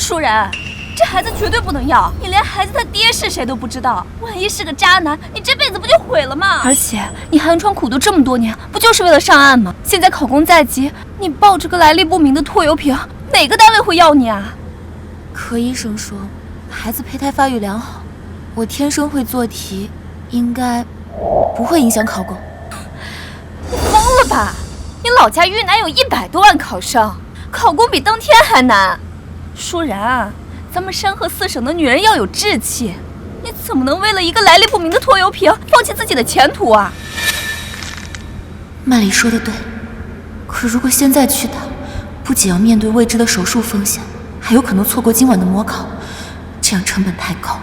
舒然，这孩子绝对不能要，你连孩子他爹是谁都不知道，万一是个渣男，你这辈子不就毁了吗？而且你寒窗苦读这么多年，不就是为了上岸吗？现在考公在即，你抱着个来历不明的拖油瓶，哪个单位会要你啊？可医生说，孩子胚胎发育良好，我天生会做题，应该不会影响考公。你疯了吧？你老家豫南有100多万考生，考公比登天还难。舒然，咱们山河4省的女人要有志气，你怎么能为了一个来历不明的拖油瓶放弃自己的前途啊？曼丽说的对，可如果现在去打，不仅要面对未知的手术风险，还有可能错过今晚的模考，这样成本太高，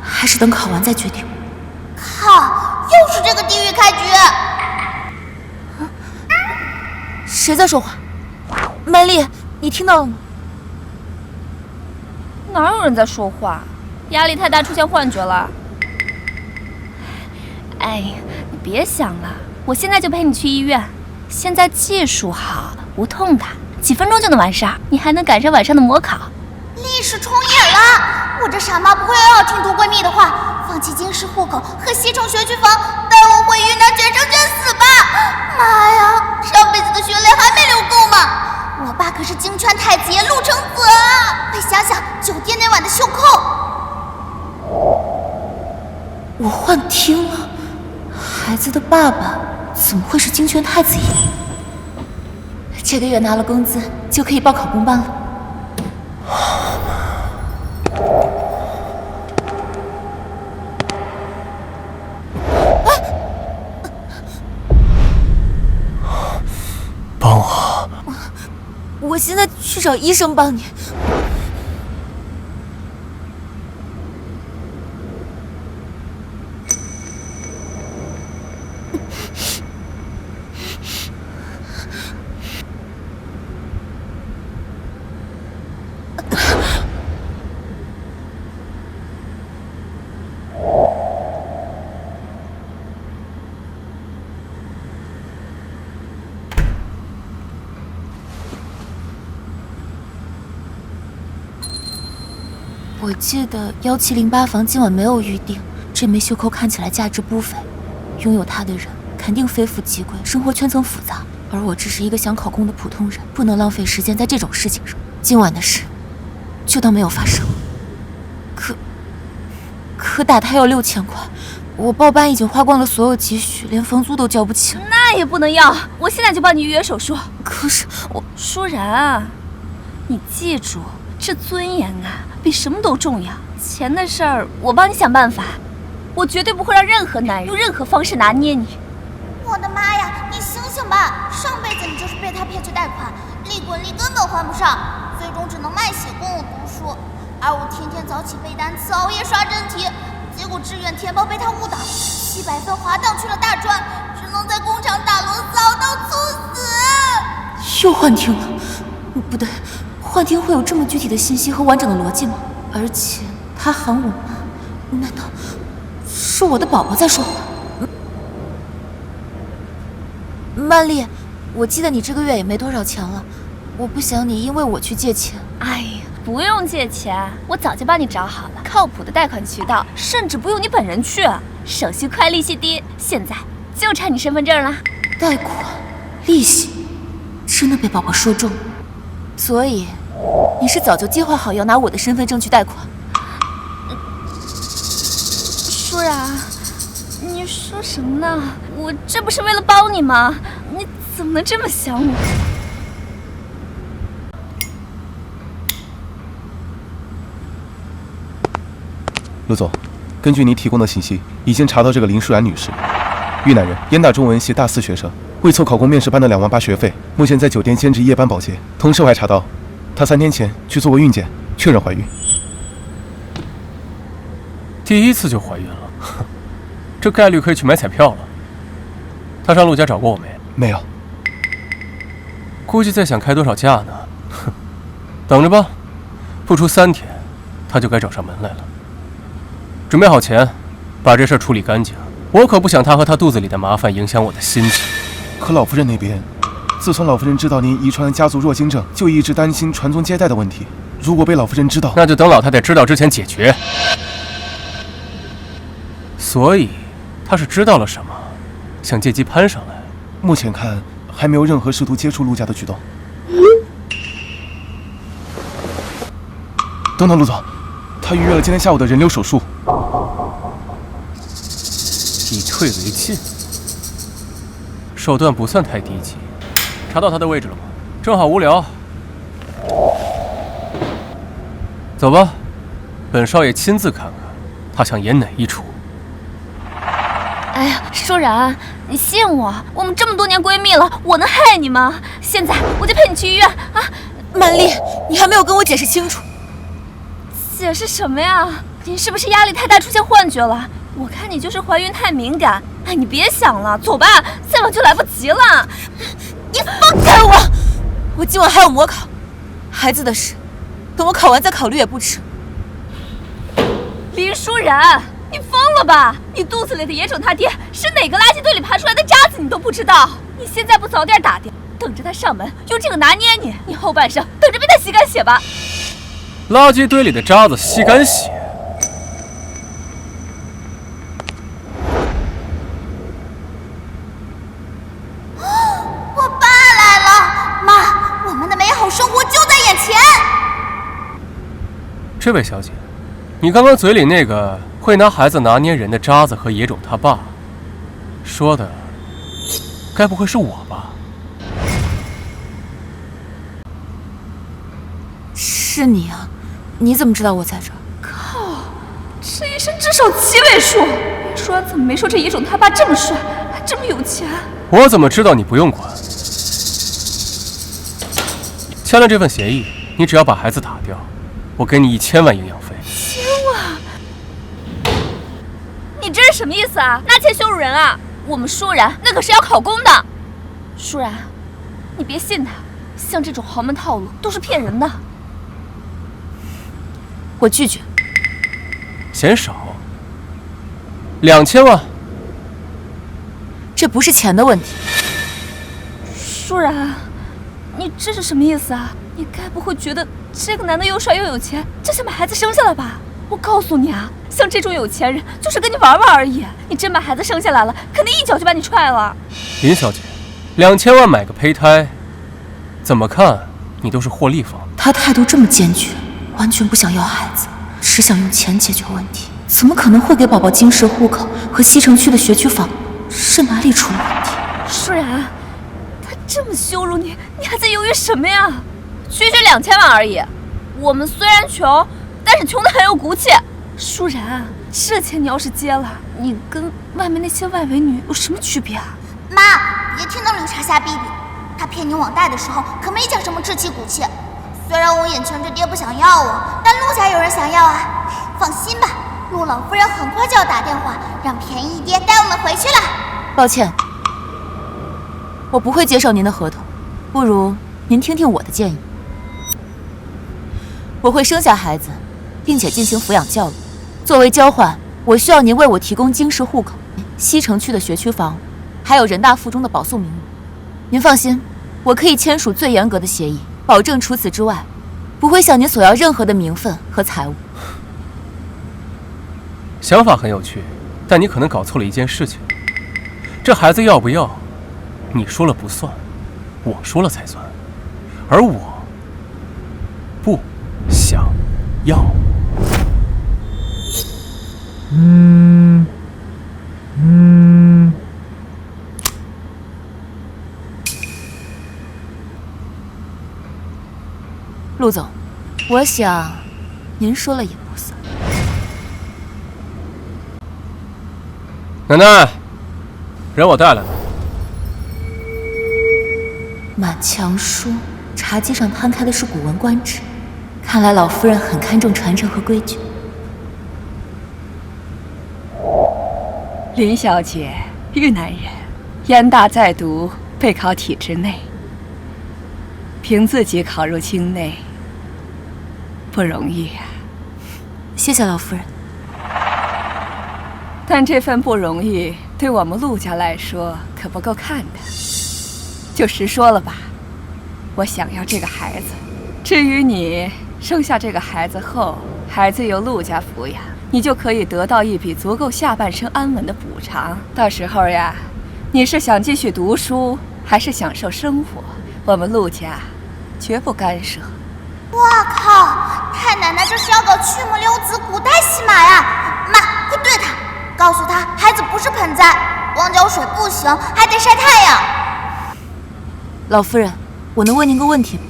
还是等考完再决定。靠，又是这个地狱开局！谁在说话？曼丽，你听到了吗？哪有人在说话？压力太大出现幻觉了。哎，你别想了，我现在就陪你去医院。现在技术好，无痛打，几分钟就能完事儿，你还能赶上晚上的模考。历史重演了！我这傻妈不会又要听读闺蜜的话，放弃京师户口和西城学区房，带我回云南卷生卷死吧！妈呀，上辈子的血泪还没流够吗？我爸可是京川太极陆承子啊！快想想酒店那晚的袖扣。我幻听了，孩子的爸爸怎么会是京泉太子爷？这个月拿了工资就可以报考公班了。帮我！我现在去找医生帮你。我记得1708房今晚没有预定，这枚袖扣看起来价值不菲，拥有它的人肯定非富即贵，生活圈层复杂，而我只是一个想考公的普通人，不能浪费时间在这种事情上。今晚的事就当没有发生。可打胎要6000块，我报班已经花光了所有积蓄，连房租都交不起了。那也不能要，我现在就帮你预约手术。可是我舒然，你记住，这尊严啊比什么都重要。钱的事儿我帮你想办法，我绝对不会让任何男人用任何方式拿捏你。我的妈呀，你醒醒吧！上辈子你就是被他骗去贷款，利滚利根本还不上，最终只能卖血供我读书。而我天天早起背单词，熬夜刷真题，结果志愿填报被他误导，700分滑档去了大专，只能在工厂打螺丝熬到猝死。又幻听了？不对，幻听会有这么具体的信息和完整的逻辑吗？而且他喊我妈，难道是我的宝宝在说话？曼丽，我记得你这个月也没多少钱了，我不想你因为我去借钱。哎呀，不用借钱，我早就帮你找好了靠谱的贷款渠道，甚至不用你本人去，手续快，利息低，现在就差你身份证了。贷款，利息，真的被宝宝说中了。所以你是早就计划好要拿我的身份证去贷款？舒然，你说什么呢？我这不是为了帮你吗？你怎么能这么想我？陆总，根据你提供的信息，已经查到这个林舒然女士，豫南人，燕大中文系大4学生，为凑考公面试班的2万8学费，目前在酒店兼职夜班保洁。同时我还查到，她3天前去做过孕检，确认怀孕。第一次就怀孕了，这概率可以去买彩票了。她上陆家找过我没？没有。估计在想开多少价呢？哼，等着吧，不出3天，她就该找上门来了。准备好钱，把这事儿处理干净。我可不想她和她肚子里的麻烦影响我的心情。可老夫人那边，自从老夫人知道您遗传家族弱精症，就一直担心传宗接代的问题。如果被老夫人知道，那就等老太太知道之前解决。所以，她是知道了什么，想借机攀上来。目前看还没有任何试图接触陆家的举动。等等，陆总，他预约了今天下午的人流手术。以退为进，手段不算太低级。查到他的位置了吗？正好无聊。走吧，本少爷亲自看看，他想演哪一出。哎呀，舒然，你信我，我们这么多年闺蜜了，我能害你吗？现在我就陪你去医院啊！曼丽，你还没有跟我解释清楚。解释什么呀？你是不是压力太大出现幻觉了？我看你就是怀孕太敏感。哎，你别想了，走吧，再晚就来不及了。你放开我！我今晚还有模考，孩子的事，等我考完再考虑也不迟。林舒然，你疯了吧？你肚子里的野种他爹是哪个垃圾堆里爬出来的渣子，你都不知道？你现在不早点打掉，等着他上门用这个拿捏你，你后半生等着被他吸干血吧。垃圾堆里的渣子吸干血。我爸来了，妈，我们的美好生活就在眼前。这位小姐，你刚刚嘴里那个会拿孩子拿捏人的渣子和野种他爸，说的该不会是我吧？是你啊？你怎么知道我在这儿？靠，这一生至少7位数。舒然怎么没说这野种他爸这么帅，还这么有钱？我怎么知道你不用管？签了这份协议，你只要把孩子打掉，我给你1000万营养费。1000万？你这是什么意思啊？拿钱羞辱人啊！我们舒然那可是要考公的。舒然，你别信他，像这种豪门套路都是骗人的。我拒绝。嫌少？2000万？这不是钱的问题。舒然，你这是什么意思啊？你该不会觉得这个男的又帅又有钱，就想把孩子生下来吧？我告诉你啊，像这种有钱人就是跟你玩玩而已。你真把孩子生下来了，肯定一脚就把你踹了。林小姐，2000万买个胚胎，怎么看你都是获利方。他态度这么坚决，完全不想要孩子，只想用钱解决问题，怎么可能会给宝宝京石户口和西城区的学区房？是哪里出了问题？舒然，他这么羞辱你，你还在犹豫什么呀？区区2000万而已，我们虽然穷，但是穷得很有骨气。舒然，这钱你要是接了，你跟外面那些外围女有什么区别啊？妈，别听那绿茶瞎逼逼，他骗你网贷的时候可没讲什么志气骨气。虽然我眼前这爹不想要我，但陆家有人想要啊。放心吧，陆老夫人很快就要打电话，让便宜爹带我们回去了。抱歉，我不会接受您的合同，不如您听听我的建议。我会生下孩子，并且进行抚养教育。作为交换，我需要您为我提供京石户口、西城区的学区房，还有人大附中的保送名额。您放心，我可以签署最严格的协议，保证除此之外，不会向您索要任何的名分和财物。想法很有趣，但你可能搞错了一件事情。这孩子要不要，你说了不算，我说了才算。而我不想要。陆总，我想您说了也不算。奶奶，人我带来了。满墙书，茶几上摊开的是《古文观止》，看来老夫人很看重传承和规矩。林小姐，豫南人，燕大在读，备考体制内，凭自己考入京内，不容易呀。谢谢老夫人。但这份不容易，对我们陆家来说可不够看的。就实说了吧，我想要这个孩子，至于你生下这个孩子后，孩子由陆家抚养，你就可以得到一笔足够下半生安稳的补偿。到时候呀，你是想继续读书，还是享受生活，我们陆家绝不干涉。哇靠！太奶奶这是要搞曲木溜子古代戏码呀！妈，快对她，告诉她孩子不是盆栽，光浇水不行，还得晒太阳。老夫人，我能问您个问题吗？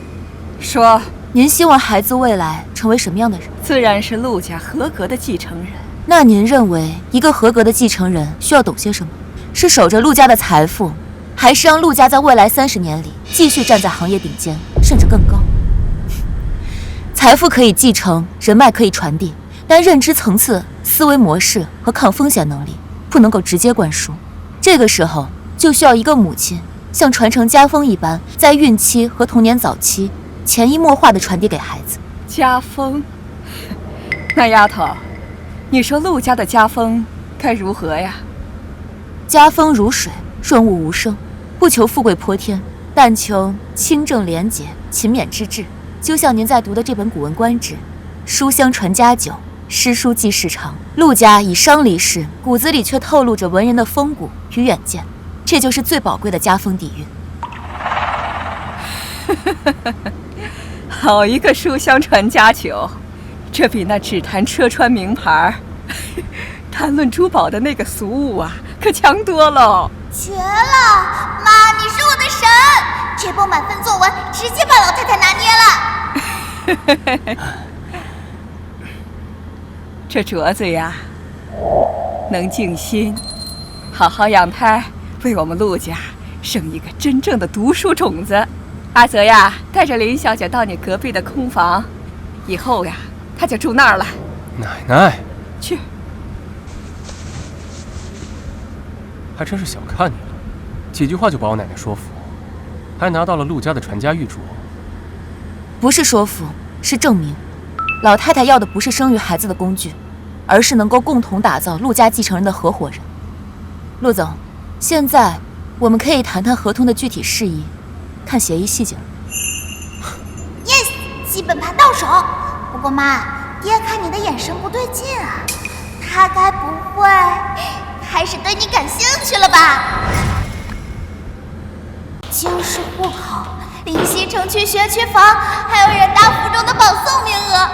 说，您希望孩子未来成为什么样的人？自然是陆家合格的继承人。那您认为一个合格的继承人需要懂些什么？是守着陆家的财富，还是让陆家在未来30年里继续站在行业顶尖，甚至更高？财富可以继承，人脉可以传递，但认知层次、思维模式和抗风险能力不能够直接灌输。这个时候就需要一个母亲像传承家风一般，在孕期和童年早期潜移默化地传递给孩子。家风？那丫头，你说陆家的家风该如何呀？家风如水，润物无声，不求富贵泼天，但求清正廉洁、勤勉之至。就像您在读的这本《古文观止》，书香传家久，诗书继世长。陆家以商离世，骨子里却透露着文人的风骨与远见，这就是最宝贵的家风底蕴。好一个书香传家久，这比那只谈车穿名牌、谈论珠宝的那个俗物啊，可强多了。绝了！妈，你是我的神！这波满分作文直接把老太太拿捏了。这镯子呀，能静心，好好养胎，为我们陆家生一个真正的读书种子。阿泽呀，带着林小姐到你隔壁的空房，以后呀，她就住那儿了。奶奶，去。还真是小看你了，几句话就把我奶奶说服，还拿到了陆家的传家玉镯。不是说服，是证明。老太太要的不是生育孩子的工具，而是能够共同打造陆家继承人的合伙人。陆总，现在我们可以谈谈合同的具体事宜，看协议细节了。Yes， 基本盘到手。不过妈，爹看你的眼神不对劲啊，他该不会开始对你感兴趣了吧？京市户口、临西城区学区房，还有人大附中的保送名额。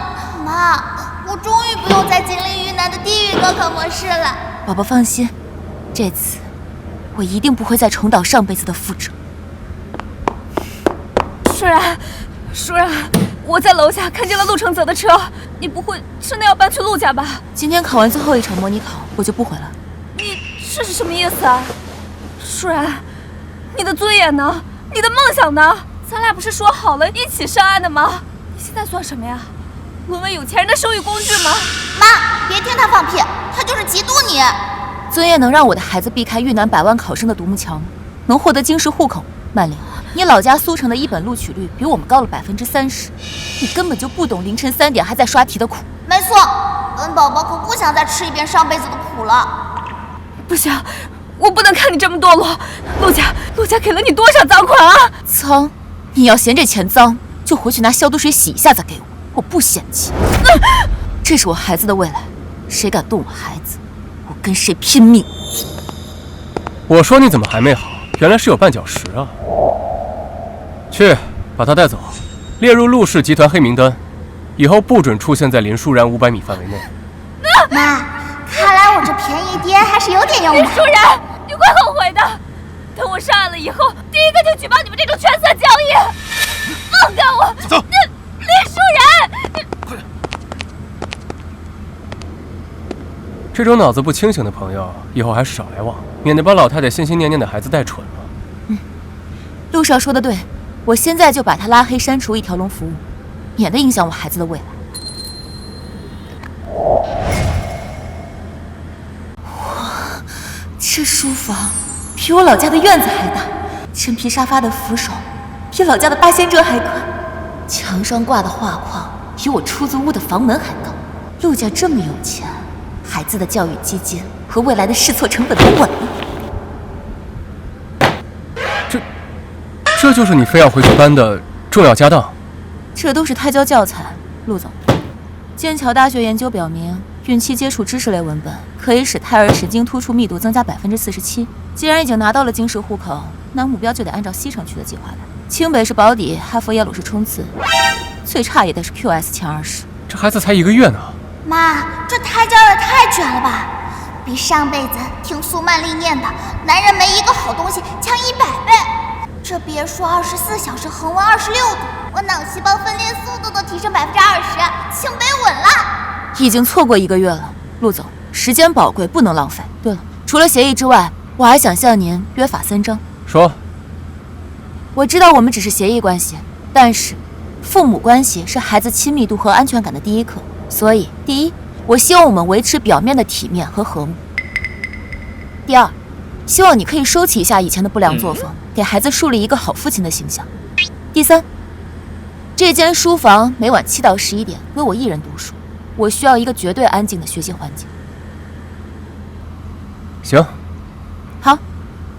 妈，我终于不用再经历云南的地狱高考模式了。宝宝放心，这次我一定不会再重蹈上辈子的覆辙。舒然，我在楼下看见了陆承泽的车，你不会真的要搬去陆家吧？今天考完最后一场模拟考，我就不回了。你这是什么意思啊？舒然，你的尊严呢？你的梦想呢？咱俩不是说好了一起上岸的吗？你现在算什么呀？沦为有钱人的生育工具吗？妈，别听他放屁，他就是嫉妒你。尊严能让我的孩子避开豫南100万考生的独木桥吗？能获得京师户口？曼玲，你老家苏城的一本录取率比我们高了30%，你根本就不懂凌晨3点还在刷题的苦。没错，本宝宝可不想再吃一遍上辈子的苦了。不行，我不能看你这么堕落。陆家给了你多少赃款啊？脏，你要嫌这钱脏，就回去拿消毒水洗一下再给我，我不嫌弃。这是我孩子的未来，谁敢动我孩子，我跟谁拼命。我说你怎么还没好？原来是有绊脚石啊！去，把他带走，列入陆氏集团黑名单，以后不准出现在林舒然500米范围内。妈，看来我这便宜爹还是有点用的。林舒然，你会后悔的。等我上岸了以后，第一个就举报你们这种权色交易。放开我！走。林舒然，快点！这种脑子不清醒的朋友，以后还是少来往，免得把老太太心心念念的孩子带蠢了。陆少说的对，我现在就把他拉黑删除一条龙服务，免得影响我孩子的未来。哇，这书房比我老家的院子还大，真皮沙发的扶手比老家的8仙遮还宽，墙上挂的画框比我出租屋的房门还高。陆家这么有钱，孩子的教育基金和未来的试错成本都管了。这就是你非要回去搬的重要家当？这都是胎教教材，陆总，剑桥大学研究表明，孕期接触知识类文本可以使胎儿神经突触密度增加47%。既然已经拿到了京市户口，那目标就得按照西城区的计划来。清北是保底，哈佛耶鲁是冲刺，最差也得是 QS 前20。这孩子才1个月呢。妈，这胎教也太卷了吧！比上辈子听苏曼丽念的“男人没一个好东西”强100倍。这别说24小时恒温26度，我脑细胞分裂速度都提升20%，清北稳了。已经错过1个月了，陆总，时间宝贵，不能浪费。对了，除了协议之外，我还想向您约法3章。说。我知道我们只是协议关系，但是父母关系是孩子亲密度和安全感的第一课。所以，第一，我希望我们维持表面的体面和和睦；第二，希望你可以收起一下以前的不良作风，给孩子树立一个好父亲的形象；第三，这间书房每晚7到11点归我一人读书，我需要一个绝对安静的学习环境。行。好，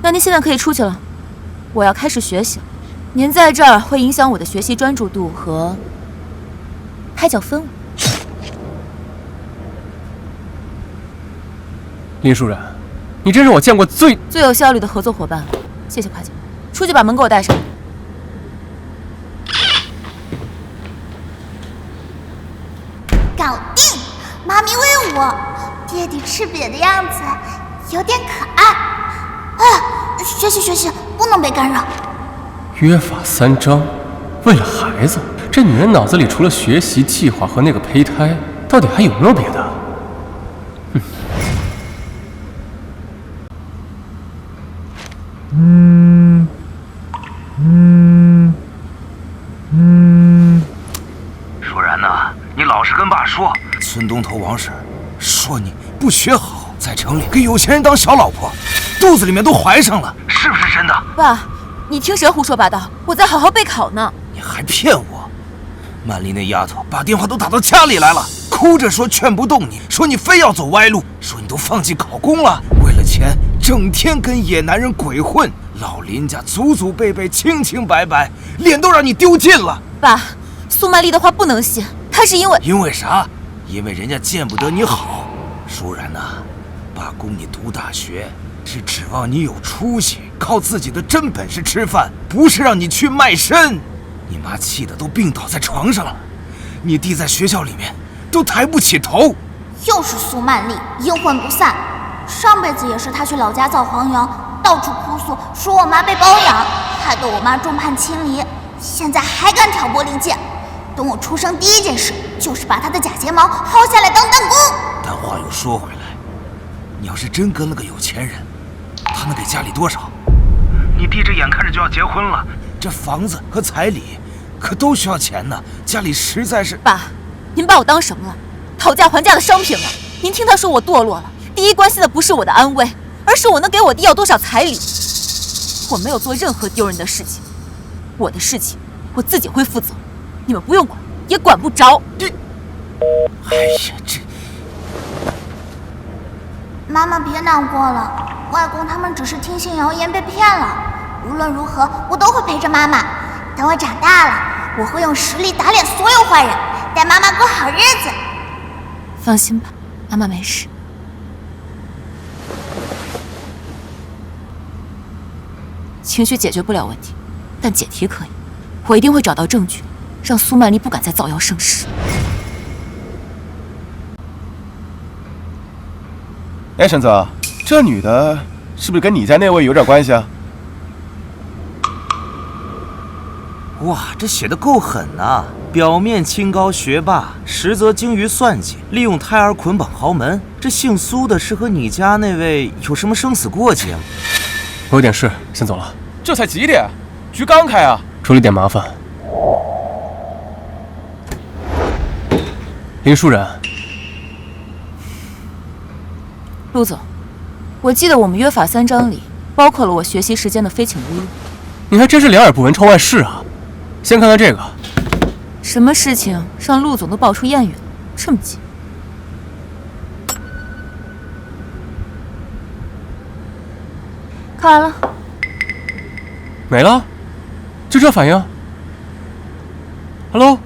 那您现在可以出去了，我要开始学习了。您在这儿会影响我的学习专注度和胎教氛围。林舒然，你真是我见过最有效率的合作伙伴了。谢谢夸奖，出去把门给我带上。搞定！妈咪喂我，爹地吃瘪的样子有点可爱。学习，不能被干扰。约法3章，为了孩子，这女人脑子里除了学习计划和那个胚胎，到底还有没有别的？舒然呐，你老实跟爸说，村东头王婶说你不学好，在城里给有钱人当小老婆，肚子里面都怀上了，是不是真的？爸，你听谁胡说八道？我在好好备考呢。你还骗我！曼丽那丫头把电话都打到家里来了，哭着说劝不动你，说你非要走歪路，说你都放弃考公了，为了钱整天跟野男人鬼混，老林家祖祖辈辈清清白白，脸都让你丢尽了。爸，苏曼丽的话不能信，她是因为啥？因为人家见不得你好。舒然呐，爸供你读大学是指望你有出息，靠自己的真本事吃饭，不是让你去卖身。你妈气得都病倒在床上了，你弟在学校里面都抬不起头。又是苏曼丽，阴魂不散。上辈子也是她去老家造黄羊，到处哭诉说我妈被包养，害得我妈众叛亲离。现在还敢挑拨离间，等我出生第一件事就是把她的假睫毛薅下来当弹弓。但话又说回来，你要是真跟了个有钱人，他能给家里多少？你弟这眼看着就要结婚了，这房子和彩礼可都需要钱呢，家里实在是……爸，您把我当什么了？讨价还价的商品了？您听他说我堕落了，第一关心的不是我的安危，而是我能给我弟要多少彩礼。我没有做任何丢人的事情，我的事情我自己会负责，你们不用管，也管不着。哎呀，这……妈妈别难过了，外公他们只是听信谣言被骗了。无论如何，我都会陪着妈妈。等我长大了，我会用实力打脸所有坏人，带妈妈过好日子。放心吧，妈妈没事。情绪解决不了问题，但解题可以。我一定会找到证据，让苏曼丽不敢再造谣生事。哎，婶子，这女的是不是跟你家那位有点关系啊？哇，这写的够狠呐！表面清高学霸，实则精于算计，利用胎儿捆绑豪门。这姓苏的是和你家那位有什么生死过节吗？我有点事，先走了。这才几点？局刚开啊！处理点麻烦。林舒然，陆总，我记得我们约法3章里包括了我学习时间的非请勿入。你还真是两耳不闻窗外事啊！先看看这个。什么事情让陆总都爆出谚语了？这么急？看完了。没了？就这反应 ？Hello？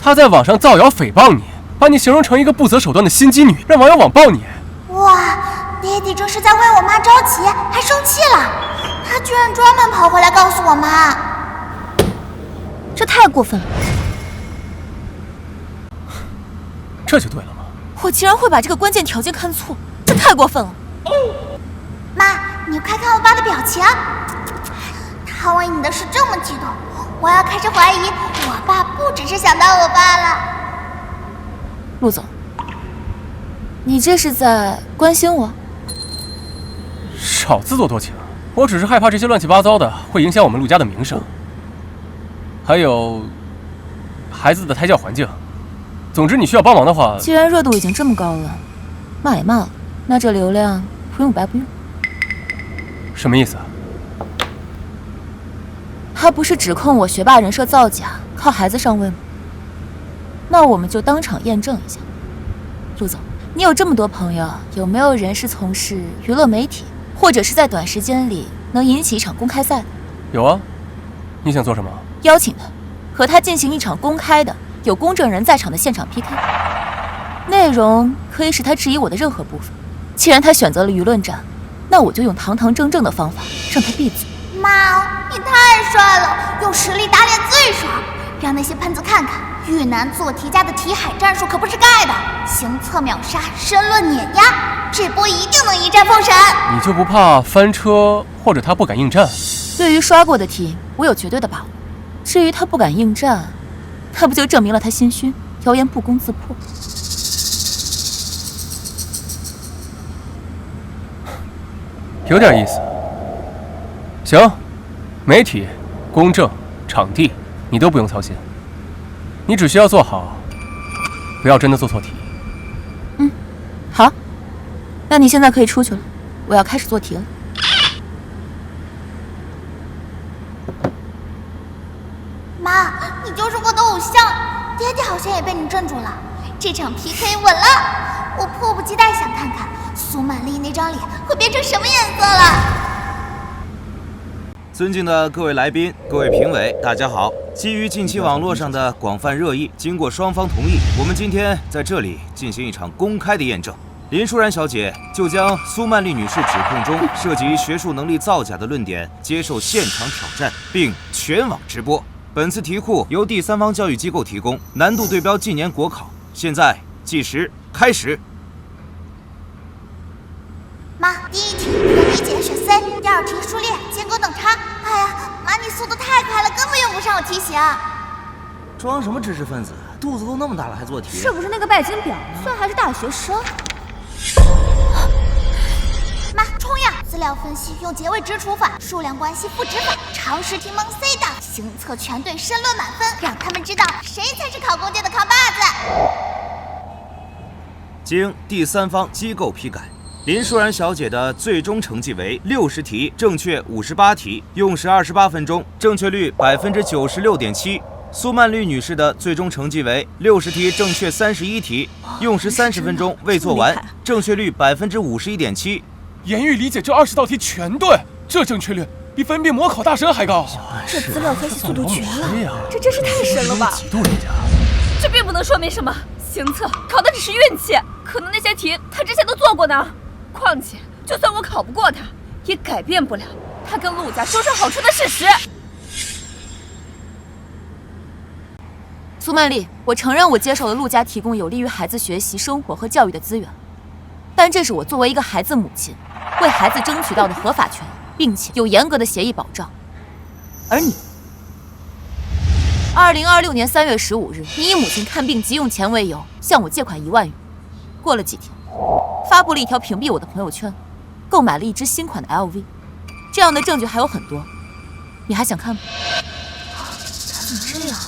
他在网上造谣诽谤你，把你形容成一个不择手段的心机女，让网友网暴你。哇，爹地这是在为我妈着急，还生气了。他居然专门跑回来告诉我妈，这太过分了。这就对了吗？我竟然会把这个关键条件看错，这太过分了。妈，你快看我爸的表情，他为你的事这么激动，我要开始怀疑我爸不只是想当我爸了。陆总，你这是在关心我？少自作多情，我只是害怕这些乱七八糟的会影响我们陆家的名声，还有孩子的胎教环境。总之，你需要帮忙的话，既然热度已经这么高了，骂也骂了，那这流量不用白不用。什么意思啊？他不是指控我学霸人设造假，靠孩子上位吗？那我们就当场验证一下。陆总，你有这么多朋友，有没有人是从事娱乐媒体，或者是在短时间里能引起一场公开赛的？有啊，你想做什么？邀请他，和他进行一场公开的、有公证人在场的现场 PK， 内容可以使他质疑我的任何部分。既然他选择了舆论战，那我就用堂堂正正的方法让他闭嘴。妈，你太帅了，用实力打脸最爽，让那些喷子看看，遇难做题家的题海战术可不是盖的，行测秒杀，申论碾压，这波一定能一战封神。你就不怕翻车，或者他不敢应战？对于刷过的题，我有绝对的把握。至于他不敢应战，那不就证明了他心虚，谣言不攻自破。有点意思。行，媒体、公证、场地，你都不用操心，你只需要做好，不要真的做错题。好，那你现在可以出去了，我要开始做题了。妈，你就是我的偶像，爹爹好像也被你镇住了，这场 PK 稳了，我迫不及待想看看苏曼丽那张脸会变成什么颜色了。尊敬的各位来宾、各位评委，大家好！基于近期网络上的广泛热议，经过双方同意，我们今天在这里进行一场公开的验证。林舒然小姐就将苏曼丽女士指控中涉及学术能力造假的论点接受现场挑战，并全网直播。本次题库由第三方教育机构提供，难度对标近年国考。现在计时开始。妈，第一题人理解选 C， 第二题数列间隔等差。哎呀，妈你速度太快了，根本用不上我提醒。装什么知识分子？肚子都那么大了还做题？是不是那个拜金婊呢？算还是大学生。妈，冲呀！资料分析用结尾直除法，数量关系赋值法，常识题蒙 C 的，行测全对申论满分，让他们知道谁才是考公界的扛把子。经第三方机构批改，林舒然小姐的最终成绩为60题，正确58题，用时28分钟，正确率96.7%。苏曼丽女士的最终成绩为60题，正确31题，用时30分钟，未做完，正确率51.7%。言语理解这20道题全对，这正确率比分辨模考大神还高。这资料分析速度绝了，这真是太神了吧！几度人家？这并不能说明什么，行测考的只是运气，可能那些题他之前都做过呢。况且，就算我考不过他，也改变不了他跟陆家收受好处的事实。苏曼丽，我承认我接受了陆家提供有利于孩子学习、生活和教育的资源，但这是我作为一个孩子母亲为孩子争取到的合法权，并且有严格的协议保障。而你，2026年3月15日，你以母亲看病急用钱为由向我借款1万元，过了几天，发布了一条屏蔽我的朋友圈，购买了一只新款的 LV， 这样的证据还有很多，你还想看吗？他怎么这样？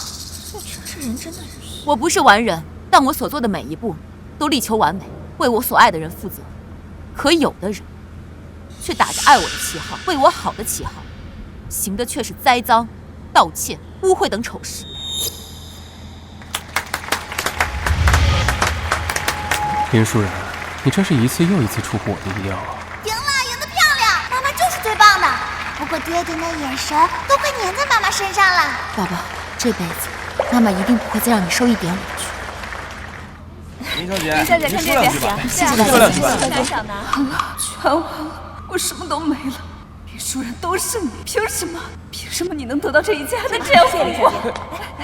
这人真的是……我不是完人，但我所做的每一步都力求完美，为我所爱的人负责。可有的人却打着爱我的旗号，为我好的旗号，行的却是栽赃、盗窃、污秽等丑事。林舒然，你真是一次又一次出乎我的意料啊！赢了，赢得漂亮！妈妈就是最棒的。不过爹爹那眼神都快粘在妈妈身上了。宝宝，这辈子妈妈一定不会再让你受一点委屈。林小姐，林小姐，看这边，谢谢大家。多少呢？全完了，我什么都没了。林舒然都是你，凭什么？凭什么你能得到这一切，还能这样哄我？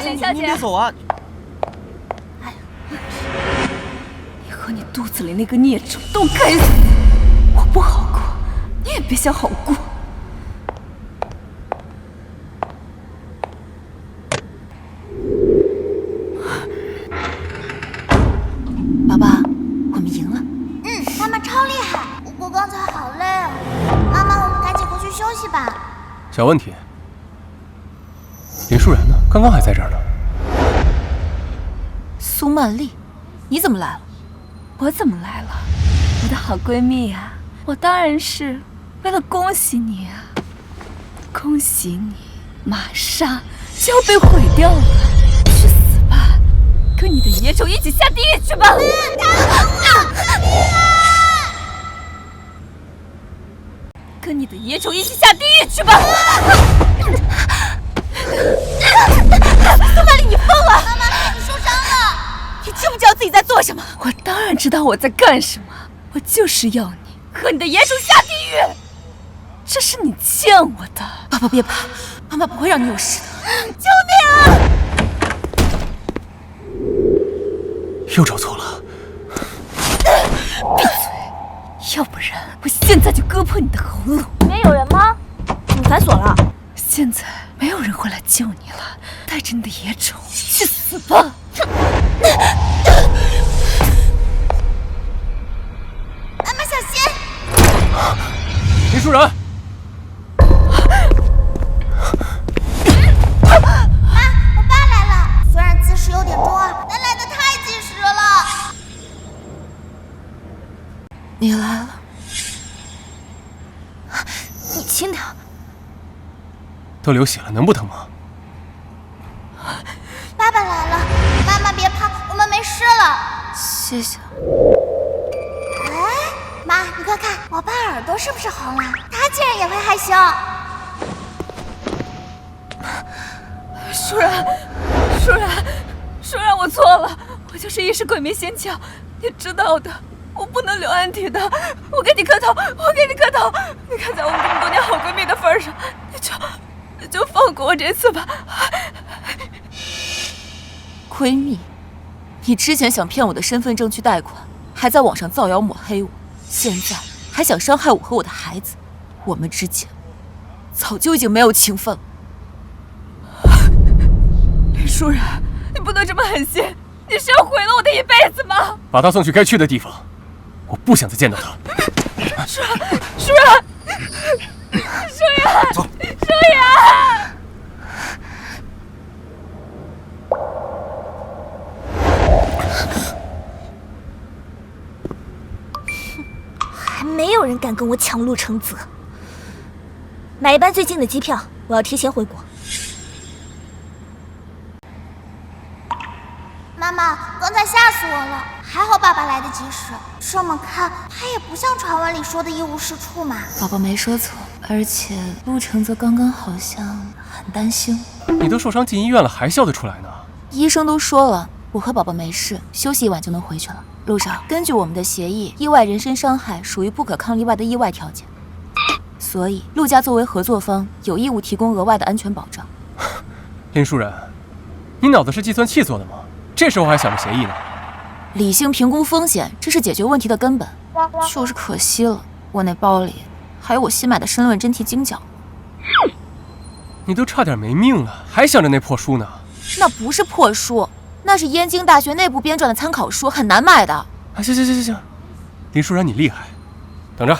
林小姐，你别走啊！你和你肚子里那个孽种都该死！我不好过，你也别想好过。宝宝，我们赢了。妈妈超厉害，不过刚才好累啊。妈妈，我们赶紧回去休息吧。小问题，林舒然呢？刚刚还在这儿呢。苏曼丽，你怎么来了？我怎么来了？我的好闺蜜呀，我当然是为了恭喜你啊！恭喜你，玛莎就要被毁掉了，去死吧！跟你的野种一起下地狱去吧！跟你的野种一起下地狱去吧！苏曼丽，你疯了！妈妈，你受伤了。你知不知道自己在做什么？我当然知道我在干什么，我就是要你和你的野种下地狱，这是你欠我的。宝宝别怕，妈妈不会让你有事的。救命啊！又找错了。闭嘴！要不然我现在就割破你的喉咙。里面有人吗？怎么反锁了？现在没有人会来救你了，带着你的野种去死吧！妈妈小心！林舒然，妈，我爸来了。虽然姿势有点中二，但来得太及时了。你来了，你轻点。都流血了，能不疼吗？爸爸来了，妈妈别怕，我们没事了。谢谢。哎，妈，你快看，我爸耳朵是不是红了？他竟然也会害羞。舒然，舒然，舒然，我错了，我就是一时鬼迷心窍，你知道的，我不能留案底的。我给你磕头，我给你磕头，你看在我们这么多年好闺蜜的份上，你就放过我这次吧。闺蜜，你之前想骗我的身份证去贷款，还在网上造谣抹黑我，现在还想伤害我和我的孩子，我们之间早就已经没有情分了。林舒然，你不能这么狠心，你是要毁了我的一辈子吗？把他送去该去的地方，我不想再见到他。舒然，舒然，舒然，走，舒然。还没有人敢跟我抢陆承泽。买一班最近的机票，我要提前回国。妈妈，刚才吓死我了，还好爸爸来得及时。这么看，他也不像传闻里说的一无是处嘛。宝宝没说错，而且陆承泽刚刚好像很担心。你都受伤进医院了，还笑得出来呢？医生都说了，我和宝宝没事，休息一晚就能回去了。陆少，根据我们的协议，意外人身伤害属于不可抗力外的意外条件，所以陆家作为合作方，有义务提供额外的安全保障。林舒然，你脑子是计算器做的吗？这时候还想着协议呢？理性评估风险，这是解决问题的根本。就是可惜了，我那包里还有我新买的申论真题精讲。你都差点没命了，还想着那破书呢？那不是破书，那是燕京大学内部编撰的参考书，很难买的。啊，行，林舒然你厉害，等着。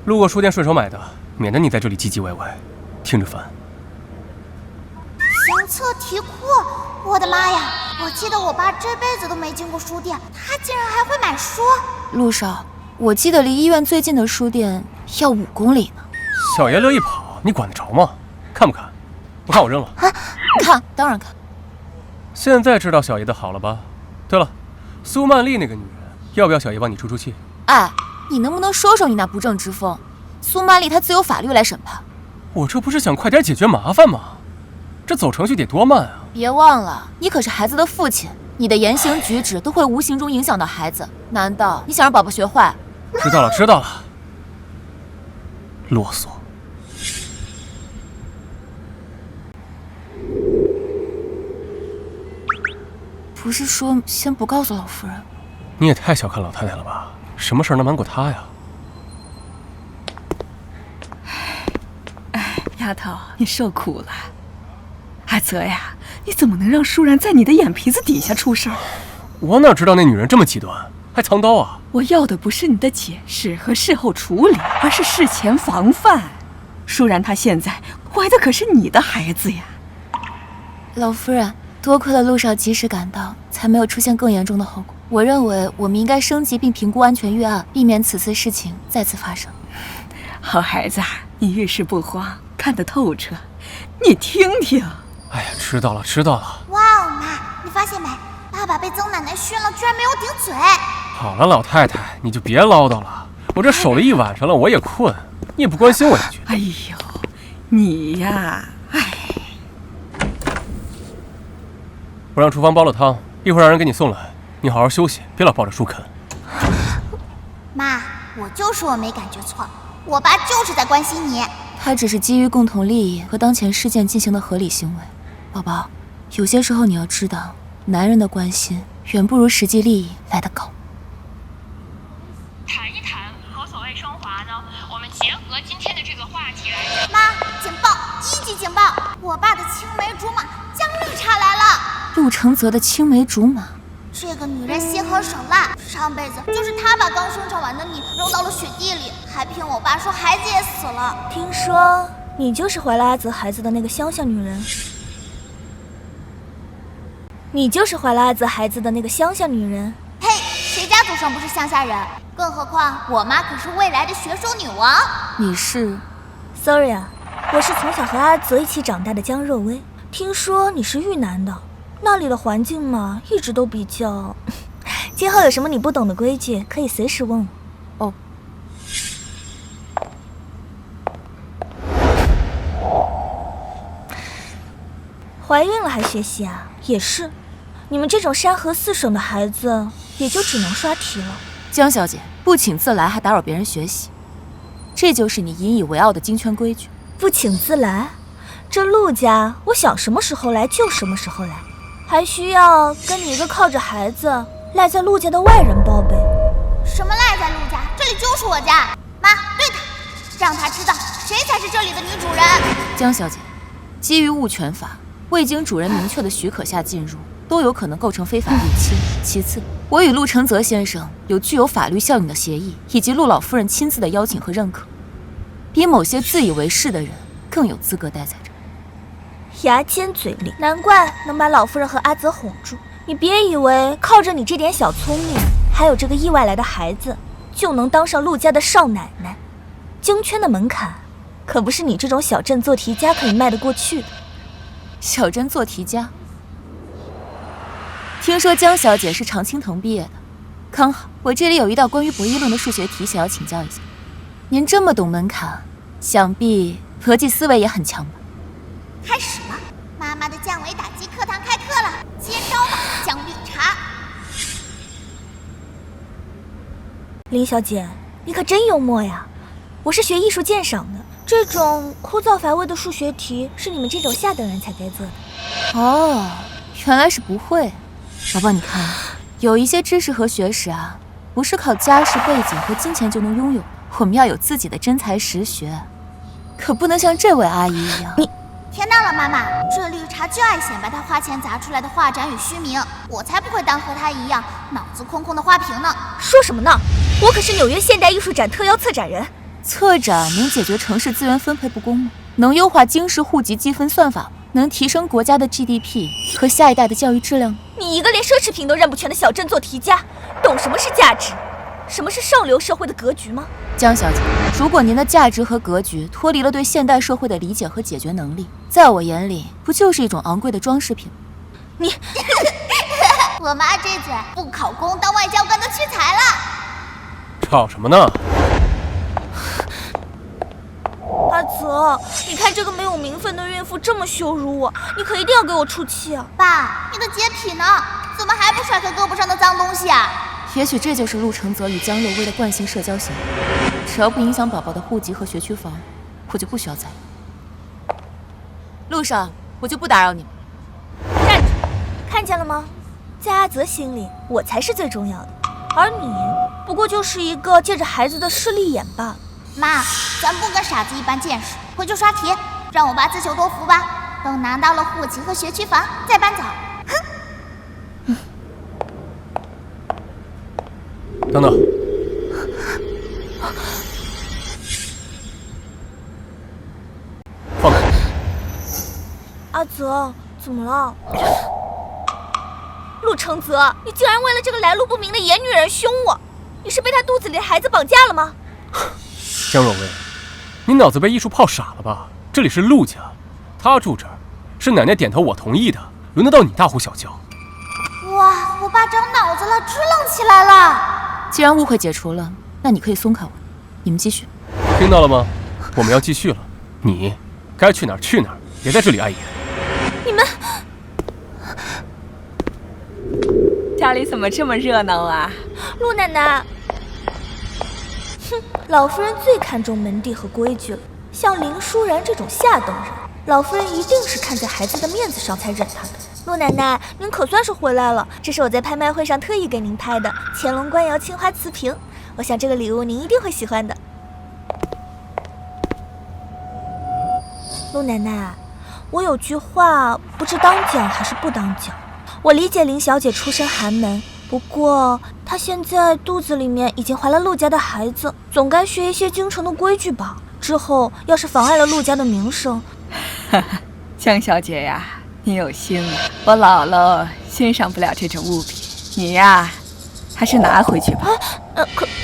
路过书店顺手买的，免得你在这里唧唧歪歪，听着烦。相册题库，我的妈呀！我记得我爸这辈子都没进过书店，他竟然还会买书。陆少，我记得离医院最近的书店要5公里呢。小爷乐意跑，你管得着吗？看不看？不看我扔了。啊，看，当然看。现在知道小爷的好了吧？对了，苏曼丽那个女人要不要小爷帮你出出气？哎，你能不能收收你那不正之风？苏玛丽她自有法律来审判。我这不是想快点解决麻烦吗？这走程序得多慢啊！别忘了，你可是孩子的父亲，你的言行举止都会无形中影响到孩子。难道你想让宝宝学坏？知道了，知道了。啰嗦。不是说先不告诉老夫人？你也太小看老太太了吧？什么事儿能瞒过她呀？丫头，你受苦了。阿泽呀，你怎么能让舒然在你的眼皮子底下出事儿？我哪知道那女人这么极端，还藏刀啊！我要的不是你的解释和事后处理，而是事前防范。舒然她现在怀的可是你的孩子呀。老夫人，多亏了路上及时赶到，才没有出现更严重的后果。我认为我们应该升级并评估安全预案，避免此次事情再次发生。好孩子，你遇事不慌，看得透彻。你听听。哎呀，知道了，知道了。哇哦，妈，你发现没？爸爸被曾奶奶训了，居然没有顶嘴。好了，老太太，你就别唠叨了。我这守了一晚上了，我也困，你也不关心我一句。哎呦，你呀，哎。我让厨房煲了汤，一会儿让人给你送来。你好好休息，别老抱着书啃。妈，我就说我没感觉错，我爸就是在关心你。他只是基于共同利益和当前事件进行的合理行为。宝宝，有些时候你要知道，男人的关心远不如实际利益来得高。谈一谈何所谓升华呢？我们结合今天的这个话题来。妈，警报！1级警报！我爸的青梅竹马江绿茶来了。陆承泽的青梅竹马，这个女人心狠手辣，上辈子就是她把刚生产完的你扔到了雪地里，还骗我爸说孩子也死了。听说你就是怀了阿泽孩子的那个乡下女人。你就是怀了阿泽孩子的那个乡下女人。嘿，谁家祖上不是乡下人？更何况我妈可是未来的学手女王。你是 ？Sorry 啊，我是从小和阿泽一起长大的江若薇。听说你是豫南的，那里的环境嘛，一直都比较……今后有什么你不懂的规矩，可以随时问我。哦。怀孕了还学习啊？也是，你们这种山河4省的孩子，也就只能刷题了。江小姐，不请自来还打扰别人学习，这就是你引以为傲的京圈规矩。不请自来？这陆家，我想什么时候来就什么时候来，还需要跟你一个靠着孩子赖在陆家的外人报备？什么赖在陆家？这里就是我家。妈，对他，让他知道谁才是这里的女主人。江小姐，基于物权法，未经主人明确的许可下进入，都有可能构成非法入侵。其次，我与陆承泽先生有具有法律效应的协议，以及陆老夫人亲自的邀请和认可，比某些自以为是的人更有资格待在这。牙尖嘴利，难怪能把老夫人和阿泽哄住。你别以为靠着你这点小聪明，还有这个意外来的孩子，就能当上陆家的少奶奶。京圈的门槛，可不是你这种小镇做题家可以迈得过去的。小镇做题家？听说江小姐是常青藤毕业的，刚好我这里有一道关于博弈论的数学题，想要请教一下。您这么懂门槛，想必逻辑思维也很强吧？开始了，妈妈的降维打击课堂开课了，接招吧，江绿茶。林小姐，你可真幽默呀！我是学艺术鉴赏的，这种枯燥乏味的数学题是你们这种下等人才该做的。哦，原来是不会。宝宝，你看，有一些知识和学识啊，不是靠家世背景和金钱就能拥有的，我们要有自己的真才实学，可不能像这位阿姨一样。你天到了，妈妈，这绿茶就爱显摆她花钱砸出来的画展与虚名，我才不会当和她一样脑子空空的花瓶呢。说什么呢？我可是纽约现代艺术展特邀策展人。策展能解决城市资源分配不公吗？能优化京市户籍积分算法吗？能提升国家的 GDP 和下一代的教育质量吗？你一个连奢侈品都认不全的小镇做题家，懂什么是价值？什么是上流社会的格局吗？江小姐，如果您的价值和格局脱离了对现代社会的理解和解决能力，在我眼里不就是一种昂贵的装饰品吗？我妈这嘴不考公当外交官都屈才了。吵什么呢？阿泽，你看这个没有名分的孕妇这么羞辱我，你可一定要给我出气啊！爸，你的洁癖呢？怎么还不甩开胳膊上的脏东西啊？也许这就是陆承泽与江若薇的惯性社交行为，只要不影响宝宝的户籍和学区房，我就不需要在意。路上我就不打扰你们。站住！看见了吗？在阿泽心里，我才是最重要的，而你不过就是一个借着孩子的势利眼罢了。妈，咱不跟傻子一般见识，回去刷题，让我爸自求多福吧。等拿到了户籍和学区房，再搬走。哼！等等，放开！阿泽，怎么了？陆承泽，你竟然为了这个来路不明的野女人凶我！你是被她肚子里的孩子绑架了吗？江若薇，你脑子被艺术泡傻了吧？这里是陆家，他住这儿，是奶奶点头我同意的，轮得到你大呼小叫？哇，我爸长脑子了，支棱起来了。既然误会解除了，那你可以松开我。你们继续。听到了吗？我们要继续了。你该去哪儿去哪儿，别在这里碍眼。你们家里怎么这么热闹啊？陆奶奶，哼，老夫人最看重门第和规矩了。像林舒然这种下等人，老夫人一定是看在孩子的面子上才忍他的。陆奶奶，您可算是回来了，这是我在拍卖会上特意给您拍的乾隆官窑青花瓷瓶，我想这个礼物您一定会喜欢的。陆奶奶，我有句话不知当讲还是不当讲。我理解林小姐出身寒门，不过她现在肚子里面已经怀了陆家的孩子，总该学一些京城的规矩吧。之后要是妨碍了陆家的名声，江小姐呀，你有心了，我姥姥欣赏不了这种物品，你呀，还是拿回去吧。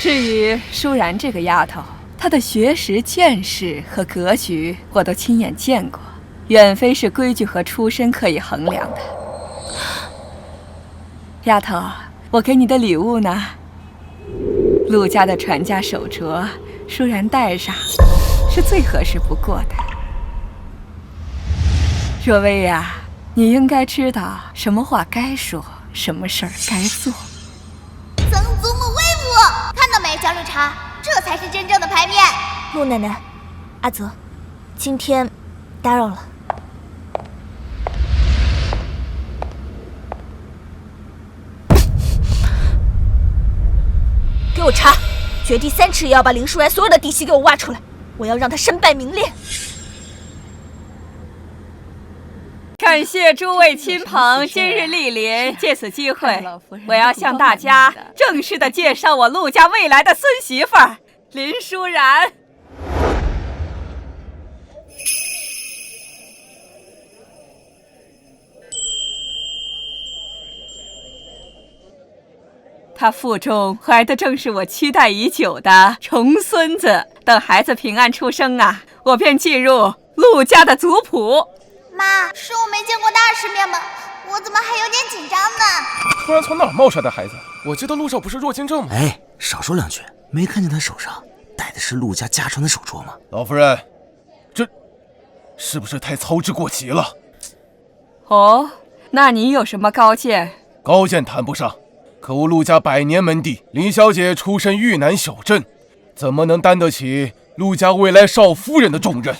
至于舒然这个丫头，她的学识、见识和格局，我都亲眼见过，远非是规矩和出身可以衡量的。丫头，我给你的礼物呢？陆家的传家手镯，舒然戴上是最合适不过的。若薇呀，你应该知道什么话该说，什么事儿该做。曾祖母威武！看到没，江绿茶，这才是真正的牌面。陆奶奶，阿泽，今天打扰了。给我查，掘地3尺也要把林舒然所有的底细给我挖出来，我要让他身败名裂。感谢诸位亲朋今日莅临，借此机会，我要向大家正式的介绍我陆家未来的孙媳妇儿林舒然。她腹中怀的正是我期待已久的重孙子，等孩子平安出生啊，我便进入陆家的族谱。妈，是我没见过大世面吗？我怎么还有点紧张呢？突然从哪儿冒出来的孩子？我记得路上不是弱精症吗？哎，少说两句，没看见他手上戴的是陆家家传的手镯吗？老夫人，这是不是太操之过急了？哦，那你有什么高见？高见谈不上，可我陆家100年门第，林小姐出身豫南小镇，怎么能担得起陆家未来少夫人的重任？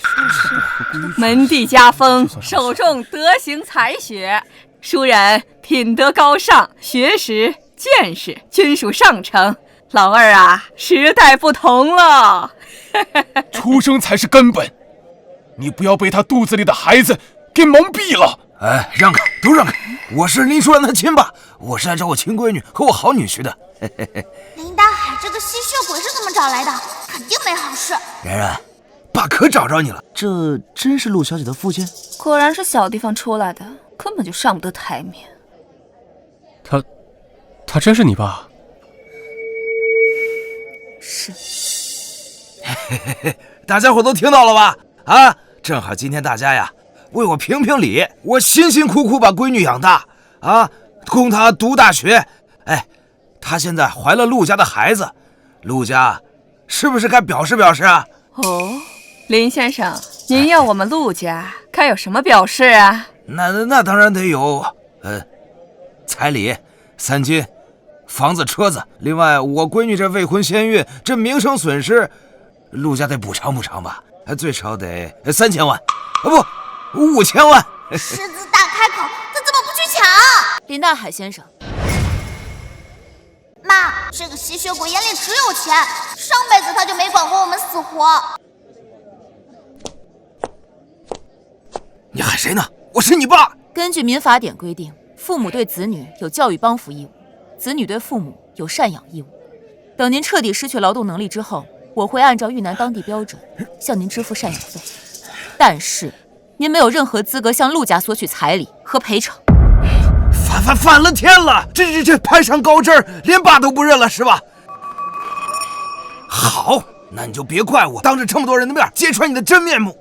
门第家风，首重德行才学，舒然品德高尚，学识见识均属上乘。老二啊，时代不同了。出生才是根本，你不要被他肚子里的孩子给蒙蔽了。哎，让开，都让开！我是林舒然的亲爸，我是来找我亲闺女和我好女婿的。林大海这个吸血鬼是怎么找来的？肯定没好事。然然，爸可找着你了，这真是陆小姐的父亲？果然是小地方出来的，根本就上不得台面。他真是你爸？是。大家伙都听到了吧？啊，正好今天大家呀为我评评理，我辛辛苦苦把闺女养大啊，供她读大学。哎，她现在怀了陆家的孩子，陆家是不是该表示表示啊？哦，林先生，您要我们陆家该有什么表示啊？那当然得有，彩礼、3金、房子、车子，另外我闺女这未婚先孕，这名声损失，陆家得补偿补偿吧，最少得3000万，不，5000万。狮子大开口，他怎么不去抢？林大海先生，妈，这个吸血鬼眼里只有钱，上辈子他就没管过我们死活。你喊谁呢？我是你爸。根据民法典规定，父母对子女有教育帮扶义务，子女对父母有赡养义务。等您彻底失去劳动能力之后，我会按照豫南当地标准向您支付赡养费。但是，您没有任何资格向陆家索取彩礼和赔偿。反了天了！这攀上高枝儿，连爸都不认了是吧？好，那你就别怪我当着这么多人的面揭穿你的真面目。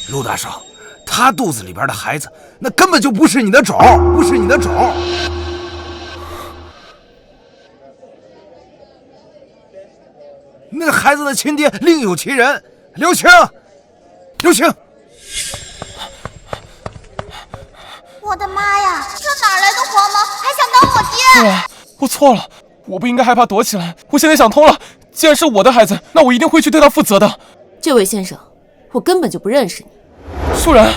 陆大少，他肚子里边的孩子，那根本就不是你的种，不是你的种。那个孩子的亲爹另有其人，刘青。我的妈呀，这哪来的黄毛，还想当我爹？对啊，我错了，我不应该害怕躲起来。我现在想通了，既然是我的孩子，那我一定会去对他负责的。这位先生，我根本就不认识你。舒然，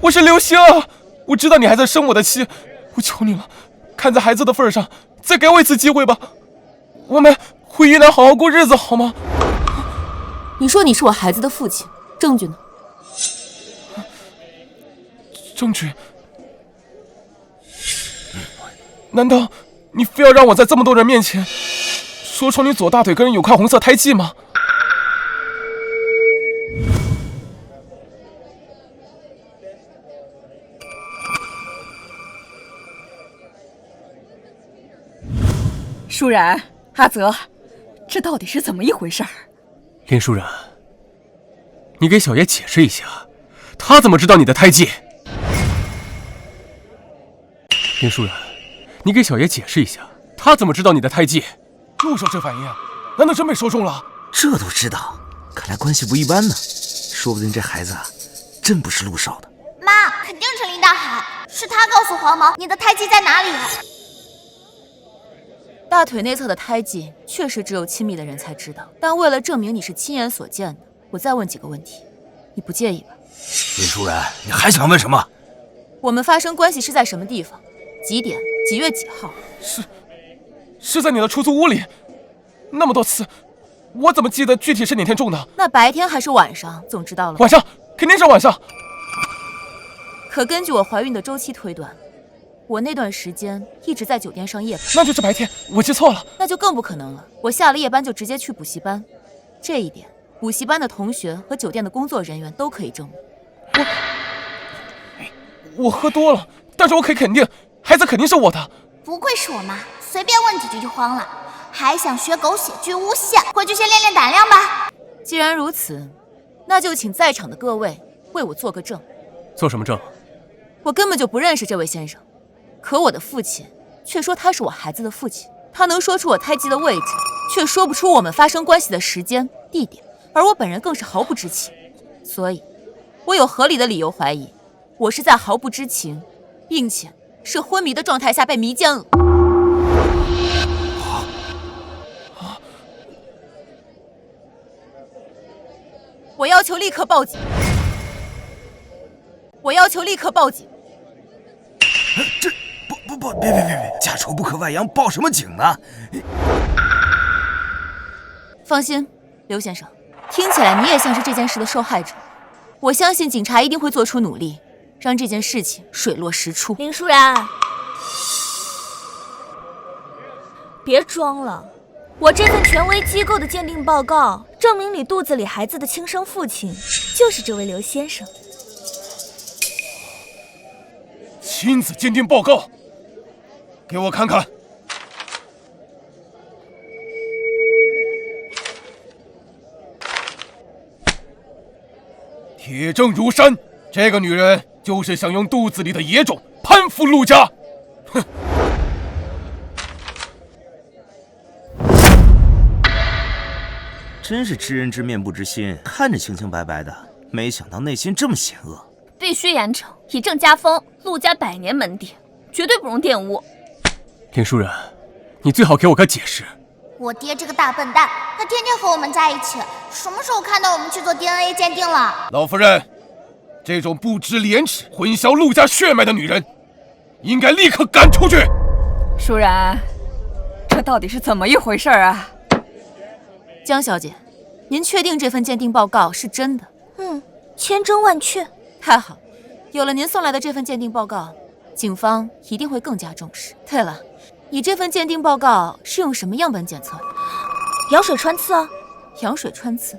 我是刘星啊！我知道你还在生我的气，我求你了，看在孩子的份上，再给我一次机会吧。我们回云南好好过日子，好吗？你说你是我孩子的父亲，证据呢？证据？难道你非要让我在这么多人面前说出你左大腿跟人有块红色胎记吗？舒然，阿泽，这到底是怎么一回事？林舒然，你给小爷解释一下，他怎么知道你的胎记？林舒然，你给小爷解释一下，他怎么知道你的胎记？陆少这反应，难道真被说中了？这都知道，看来关系不一般呢。说不定这孩子真不是陆少的。妈，肯定是林大海，是他告诉黄毛你的胎记在哪里。大腿内侧的胎记确实只有亲密的人才知道，但为了证明你是亲眼所见的，我再问几个问题，你不介意吧？林舒然，你还想问什么？我们发生关系是在什么地方？几点？几月几号？是在你的出租屋里，那么多次，我怎么记得具体是哪天种的？那白天还是晚上？总知道了。晚上，肯定是晚上。可根据我怀孕的周期推断，我那段时间一直在酒店上夜班。那就是白天，我记错了。那就更不可能了，我下了夜班就直接去补习班，这一点补习班的同学和酒店的工作人员都可以证明。我喝多了，但是我可以肯定，孩子肯定是我的。不愧是我妈，随便问几句就慌了，还想学狗血剧诬陷，回去先练练胆量吧。既然如此，那就请在场的各位为我做个证。做什么证？我根本就不认识这位先生，可我的父亲却说他是我孩子的父亲。他能说出我胎记的位置，却说不出我们发生关系的时间、地点，而我本人更是毫不知情。所以，我有合理的理由怀疑，我是在毫不知情，并且是昏迷的状态下被迷奸了。我要求立刻报警！我要求立刻报警！这别，家丑不可外扬，报什么警呢？放心，刘先生，听起来你也像是这件事的受害者。我相信警察一定会做出努力，让这件事情水落石出。林舒然，别装了，我这份权威机构的鉴定报告证明你肚子里孩子的亲生父亲就是这位刘先生。亲子鉴定报告，给我看看。铁证如山，这个女人就是想用肚子里的野种攀附陆家。哼！真是知人知面不知心，看着清清白白的，没想到内心这么险恶。必须严惩，以正家风。陆家100年门第，绝对不容玷污。林舒然，你最好给我个解释。我爹这个大笨蛋，他天天和我们在一起，什么时候看到我们去做 DNA 鉴定了？老夫人，这种不知廉耻、混淆陆家血脉的女人，应该立刻赶出去。舒然，这到底是怎么一回事啊？江小姐，您确定这份鉴定报告是真的？千真万确。太好，有了您送来的这份鉴定报告，警方一定会更加重视。对了，你这份鉴定报告是用什么样本检测的？羊水穿刺啊。羊水穿刺，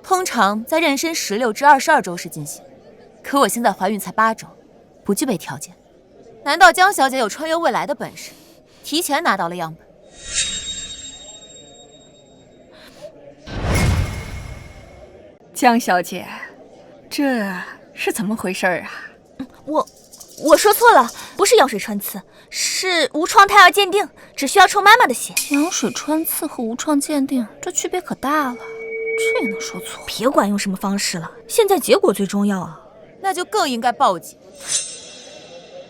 通常在妊娠16至22周时进行，可我现在怀孕才8周，不具备条件。难道江小姐有穿越未来的本事，提前拿到了样本？江小姐，这是怎么回事啊？我说错了，不是羊水穿刺，是无创胎儿鉴定，只需要抽妈妈的血。羊水穿刺和无创鉴定，这区别可大了，这也能说错？别管用什么方式了，现在结果最重要啊。那就更应该报警。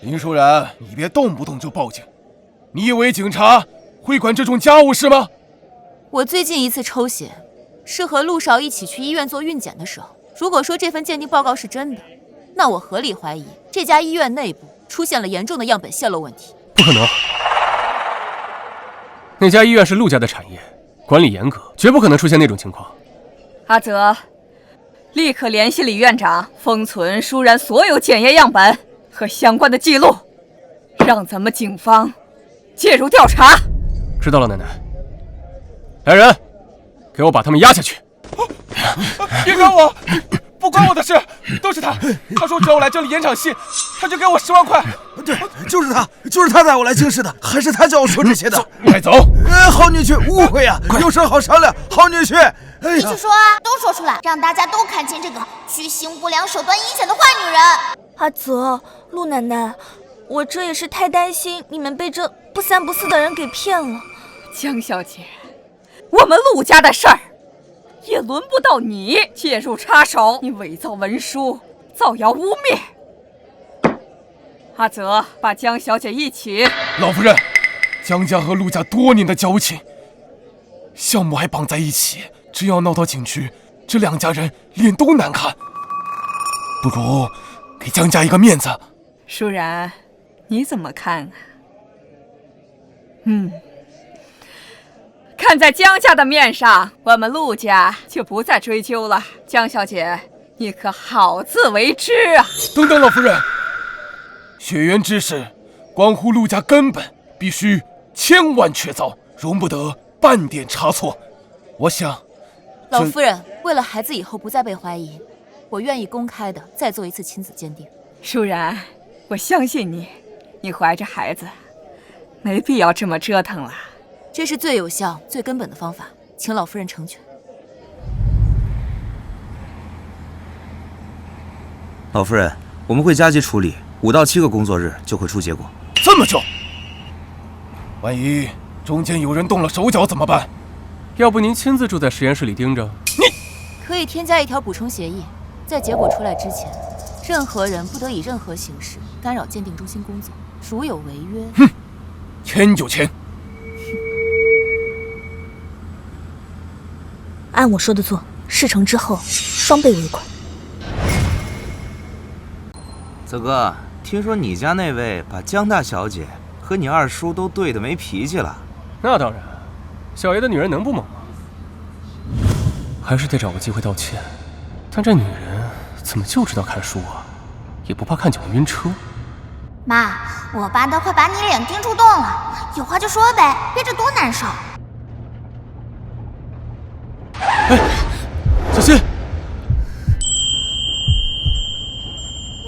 林舒然，你别动不动就报警，你以为警察会管这种家务事吗？我最近一次抽血，是和陆少一起去医院做孕检的时候。如果说这份鉴定报告是真的，那我合理怀疑这家医院内部出现了严重的样本泄露问题。不可能，那家医院是陆家的产业，管理严格，绝不可能出现那种情况。阿泽，立刻联系李院长，封存舒然所有检验样本和相关的记录，让咱们警方介入调查。知道了，奶奶。来人，给我把他们押下去。别管我，不关我的事，都是他。他说只要我来这里演场戏，他就给我10万块。对，就是他带我来京师的，还是他叫我说这些的。快走！好女婿，误会呀，有事好商量。好女婿，你去说啊，都说出来，让大家都看清这个居心不良、手段阴险的坏女人。阿泽，陆奶奶，我这也是太担心你们被这不三不四的人给骗了。江小姐，我们陆家的事儿也轮不到你介入插手，你伪造文书，造谣污蔑。阿泽，把江小姐一起。老夫人，江家和陆家多年的交情，项目还绑在一起，只要闹到警局，这2家人脸都难看。不如给江家一个面子。舒然，你怎么看啊？看在江家的面上，我们陆家就不再追究了。江小姐，你可好自为之啊！等等，老夫人，血缘之事关乎陆家根本，必须千万确凿，容不得半点差错。我想，老夫人，为了孩子以后不再被怀疑，我愿意公开的再做一次亲子鉴定。舒然，我相信你，你怀着孩子，没必要这么折腾了。这是最有效、最根本的方法，请老夫人成全。老夫人，我们会加急处理，5到7个工作日就会出结果。这么久，万一中间有人动了手脚怎么办？要不您亲自住在实验室里盯着？你可以添加一条补充协议，在结果出来之前，任何人不得以任何形式干扰鉴定中心工作，如有违约，哼，签就签。按我说的做，事成之后双倍尾款。泽哥，听说你家那位把江大小姐和你二叔都对得没脾气了？那当然，小爷的女人能不猛吗？还是得找个机会道歉。但这女人怎么就知道看书啊？也不怕看久了晕车？妈，我爸都快把你脸盯出洞了，有话就说呗，憋着多难受。哎，小心！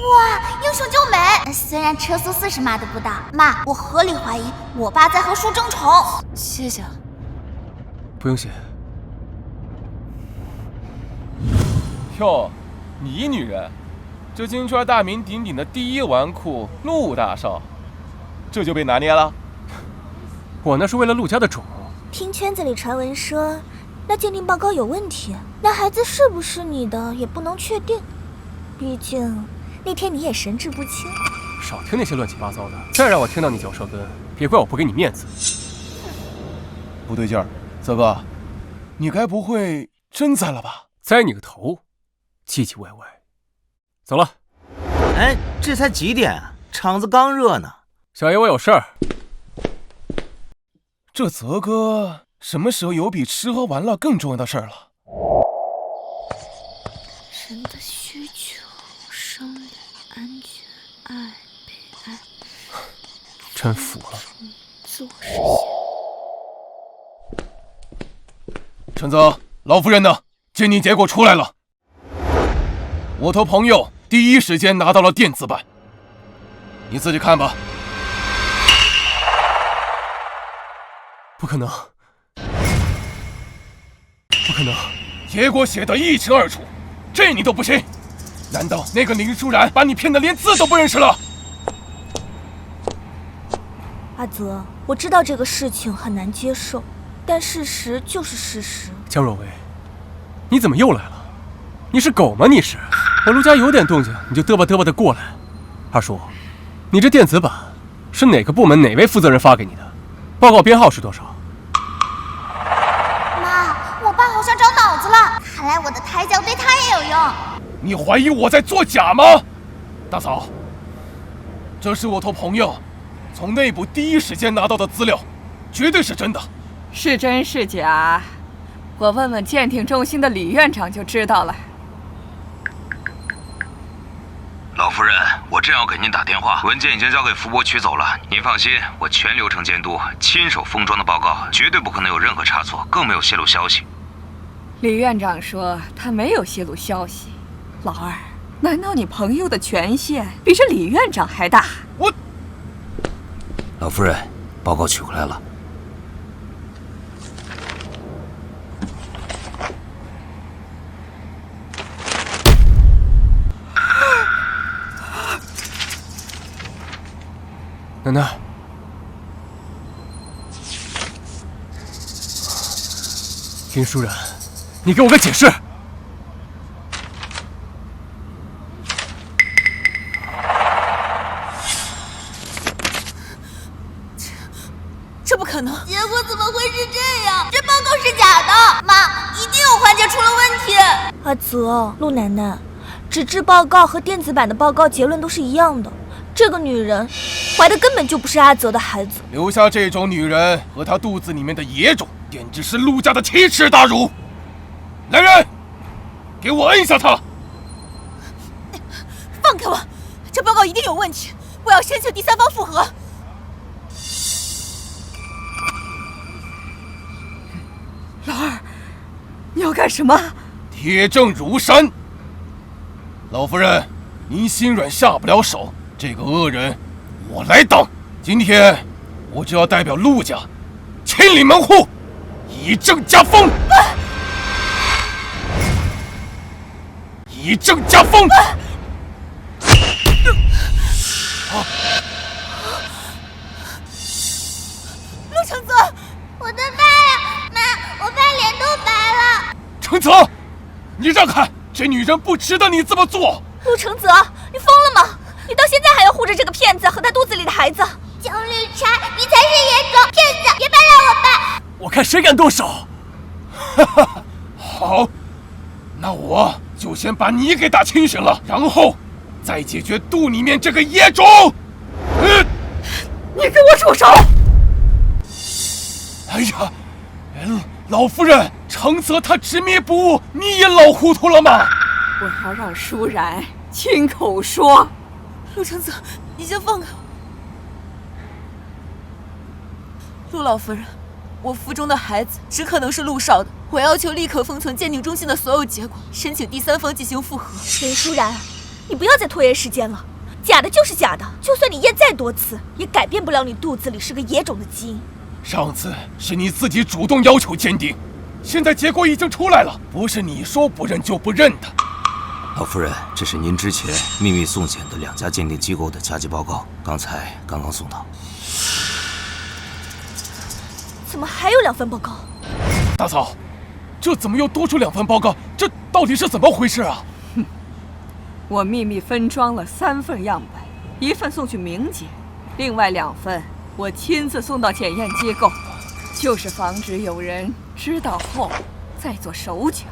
哇，英雄救美！虽然车速40码都不到，妈，我合理怀疑我爸在和叔争宠。谢谢。不用谢。哟，你女人，这京圈大名鼎鼎的第1纨绔陆大少，这就被拿捏了。我那是为了陆家的种。听圈子里传闻说，那鉴定报告有问题，那孩子是不是你的也不能确定。毕竟那天你也神志不清。少听那些乱七八糟的，再让我听到你嚼舌根，别怪我不给你面子。不对劲儿，泽哥，你该不会真栽了吧？栽你个头，唧唧歪歪。走了。哎，这才几点啊？场子刚热呢。小爷我有事儿。这泽哥什么时候有比吃喝玩乐更重要的事儿了？人的需求，生理、安全、爱、被爱，真服了。自我实现。陈泽，老夫人呢？鉴定结果出来了，我头朋友第一时间拿到了电子版，你自己看吧。不可能，不可能！结果写得一清二楚，这你都不信？难道那个林舒然把你骗得连字都不认识了？阿泽，我知道这个事情很难接受，但事实就是事实。江若薇，你怎么又来了？你是狗吗？你是？我陆家有点动静，你就嘚吧嘚吧的过来。二叔，你这电子版是哪个部门哪位负责人发给你的？报告编号是多少？妈，我爸好像长脑子了，看来我的胎教对他也有用。你怀疑我在作假吗？大嫂，这是我头朋友从内部第一时间拿到的资料，绝对是真的。是真是假？我问问鉴定中心的李院长就知道了。老夫人，我正要给您打电话，文件已经交给福伯取走了。您放心，我全流程监督，亲手封装的报告，绝对不可能有任何差错，更没有泄露消息。李院长说他没有泄露消息。老二，难道你朋友的权限比这李院长还大？老夫人，报告取回来了。楠楠，林舒然，你给我个解释！这不可能！结果怎么会是这样？这报告是假的！妈，一定有环节出了问题。阿泽，陆奶奶，纸质报告和电子版的报告结论都是一样的。这个女人怀的根本就不是阿泽的孩子，留下这种女人和她肚子里面的野种，简直是陆家的奇耻大辱！来人，给我摁下她！放开我！这报告一定有问题，我要申请第三方复核。老二，你要干什么？铁证如山。老夫人，您心软下不了手。这个恶人，我来当。今天，我就要代表陆家，清理门户，以正加风。以正加风。陆承泽，我的爸呀，妈，我爸脸都白了。承泽，你让开！这女人不值得你这么做。陆承泽，你疯了吗？你到现在还要护着这个骗子和他肚子里的孩子？江绿茶，你才是野种，骗子！别败了我爸！我看谁敢动手！哈哈，好，那我就先把你给打清醒了，然后再解决肚里面这个野种。你给我住手！哎呀，老夫人，承泽他执迷不悟，你也老糊涂了吗？我要让舒然亲口说。陆承泽，你先放开我。陆老夫人，我腹中的孩子只可能是陆少的，我要求立刻封存鉴定中心的所有结果，申请第三方进行复核。林舒然，你不要再拖延时间了，假的就是假的，就算你验再多次，也改变不了你肚子里是个野种的基因。上次是你自己主动要求鉴定，现在结果已经出来了，不是你说不认就不认的。老夫人，这是您之前秘密送检的2家鉴定机构的加急报告，刚刚送到。什么还有2份报告？大嫂，这怎么又多出2份报告？这到底是怎么回事啊？我秘密分装了3份样本，1份送去明检，另外2份我亲自送到检验机构，就是防止有人知道后再做手脚。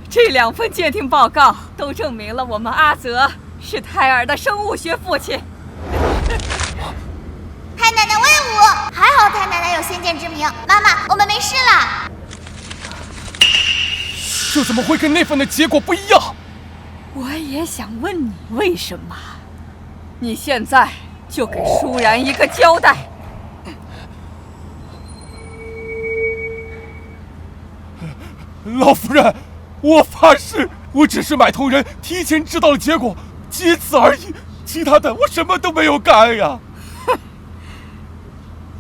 这2份鉴定报告都证明了我们阿泽是胎儿的生物学父亲。太奶奶威武！还好太奶奶有先见之明。妈妈，我们没事了。这怎么会跟那份的结果不一样？我也想问你为什么？你现在就给舒然一个交代。老夫人，我发誓，我只是买通人，提前知道了结果，仅此而已，其他的我什么都没有干呀。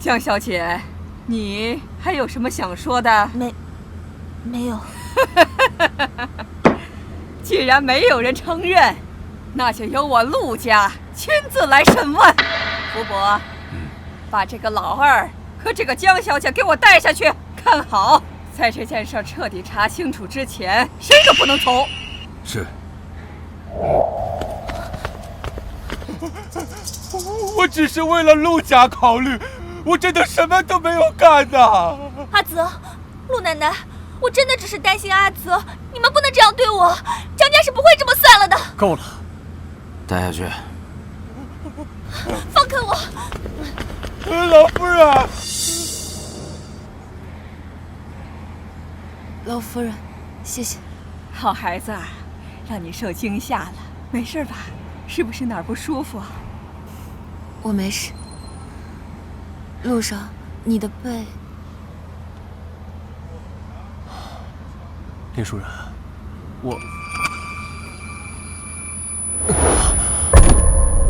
江小姐，你还有什么想说的？没有。既然没有人承认，那就由我陆家亲自来审问。福伯，把这个老二和这个江小姐给我带下去，看好，在这件事彻底查清楚之前，谁都不能走。是。我只是为了陆家考虑，我真的什么都没有干呐。阿泽，陆奶奶，我真的只是担心阿泽，你们不能这样对我，江家是不会这么算了的。够了，带下去。放开我！老夫人，老夫人，谢谢。好孩子，让你受惊吓了，没事吧？是不是哪儿不舒服啊？我没事。路上你的背……林舒然，我……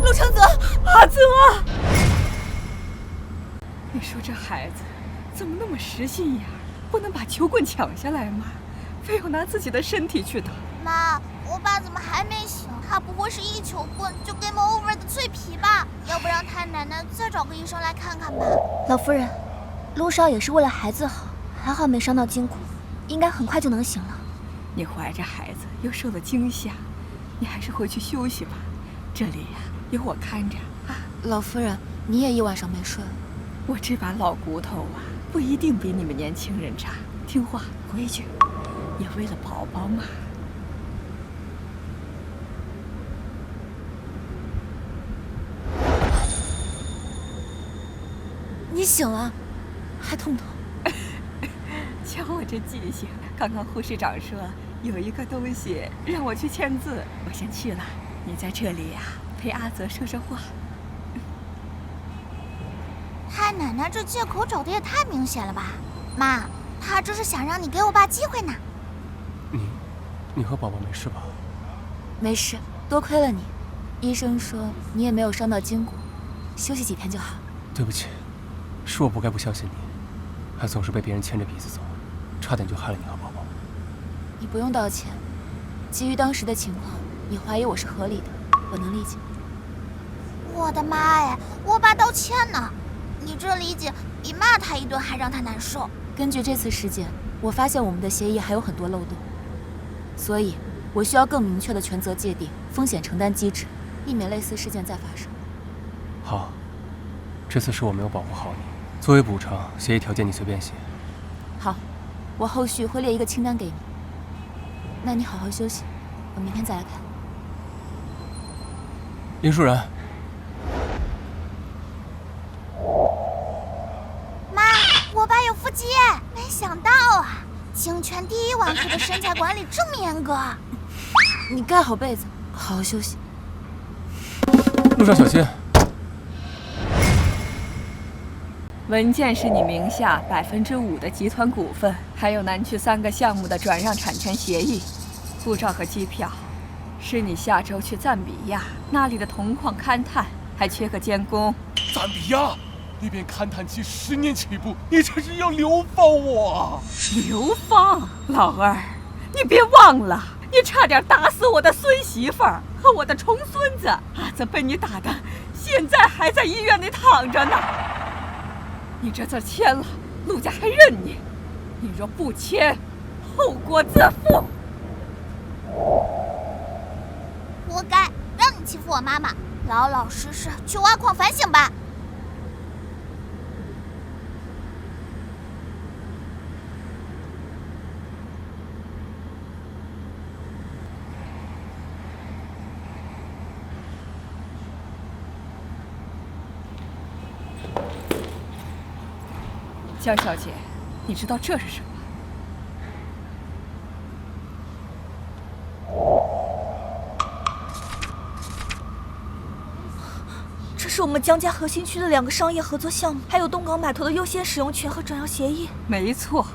陆承泽，阿泽，你说这孩子怎么那么实心眼儿？不能把球棍抢下来吗？非要拿自己的身体去打。妈，我爸怎么还没醒？他不会是一球棍就 game over 的脆皮吧？要不让太奶奶再找个医生来看看吧。老夫人，陆少也是为了孩子好，还好没伤到筋骨，应该很快就能醒了。你怀着孩子又受了惊吓，你还是回去休息吧。这里呀，有我看着啊。老夫人，你也一晚上没睡。我这把老骨头啊，不一定比你们年轻人差。听话规矩，也为了宝宝嘛。你醒了，还痛不痛？瞧我这记性，刚刚护士长说有一个东西让我去签字，我先去了。你在这里呀，陪阿泽说说话。太奶奶这借口找的也太明显了吧？妈，她这是想让你给我爸机会呢。你和宝宝没事吧？没事，多亏了你。医生说你也没有伤到筋骨，休息几天就好。对不起，是我不该不相信你，还总是被别人牵着鼻子走，差点就害了你和宝宝。你不用道歉，基于当时的情况，你怀疑我是合理的，我能理解。我的妈呀，我爸道歉呢！你这理解比骂他一顿还让他难受。根据这次事件，我发现我们的协议还有很多漏洞，所以我需要更明确的权责界定、风险承担机制，避免类似事件再发生。好，这次是我没有保护好你，作为补偿，协议条件你随便写。好，我后续会列一个清单给你。那你好好休息，我明天再来看。林舒然，妈，我爸有腹肌，没想到啊！京圈第一纨绔的身材管理这么严格。你盖好被子，好好休息。路上小心。文件是你名下5%的集团股份，还有南区3个项目的转让产权协议，护照和机票，是你下周去赞比亚那里的铜矿勘探，还缺个监工。赞比亚那边勘探期10年起步，你这是要流放我啊？流放，老二，你别忘了，你差点打死我的孙媳妇儿和我的重孙子，阿泽被你打的，现在还在医院里躺着呢。你这字签了，陆家还认你，你若不签，后果自负。活该，让你欺负我妈妈，老老实实去挖矿反省吧。江小姐，你知道这是什么？这是我们江家核心区的2个商业合作项目，还有东港码头的优先使用权和转让协议。没错，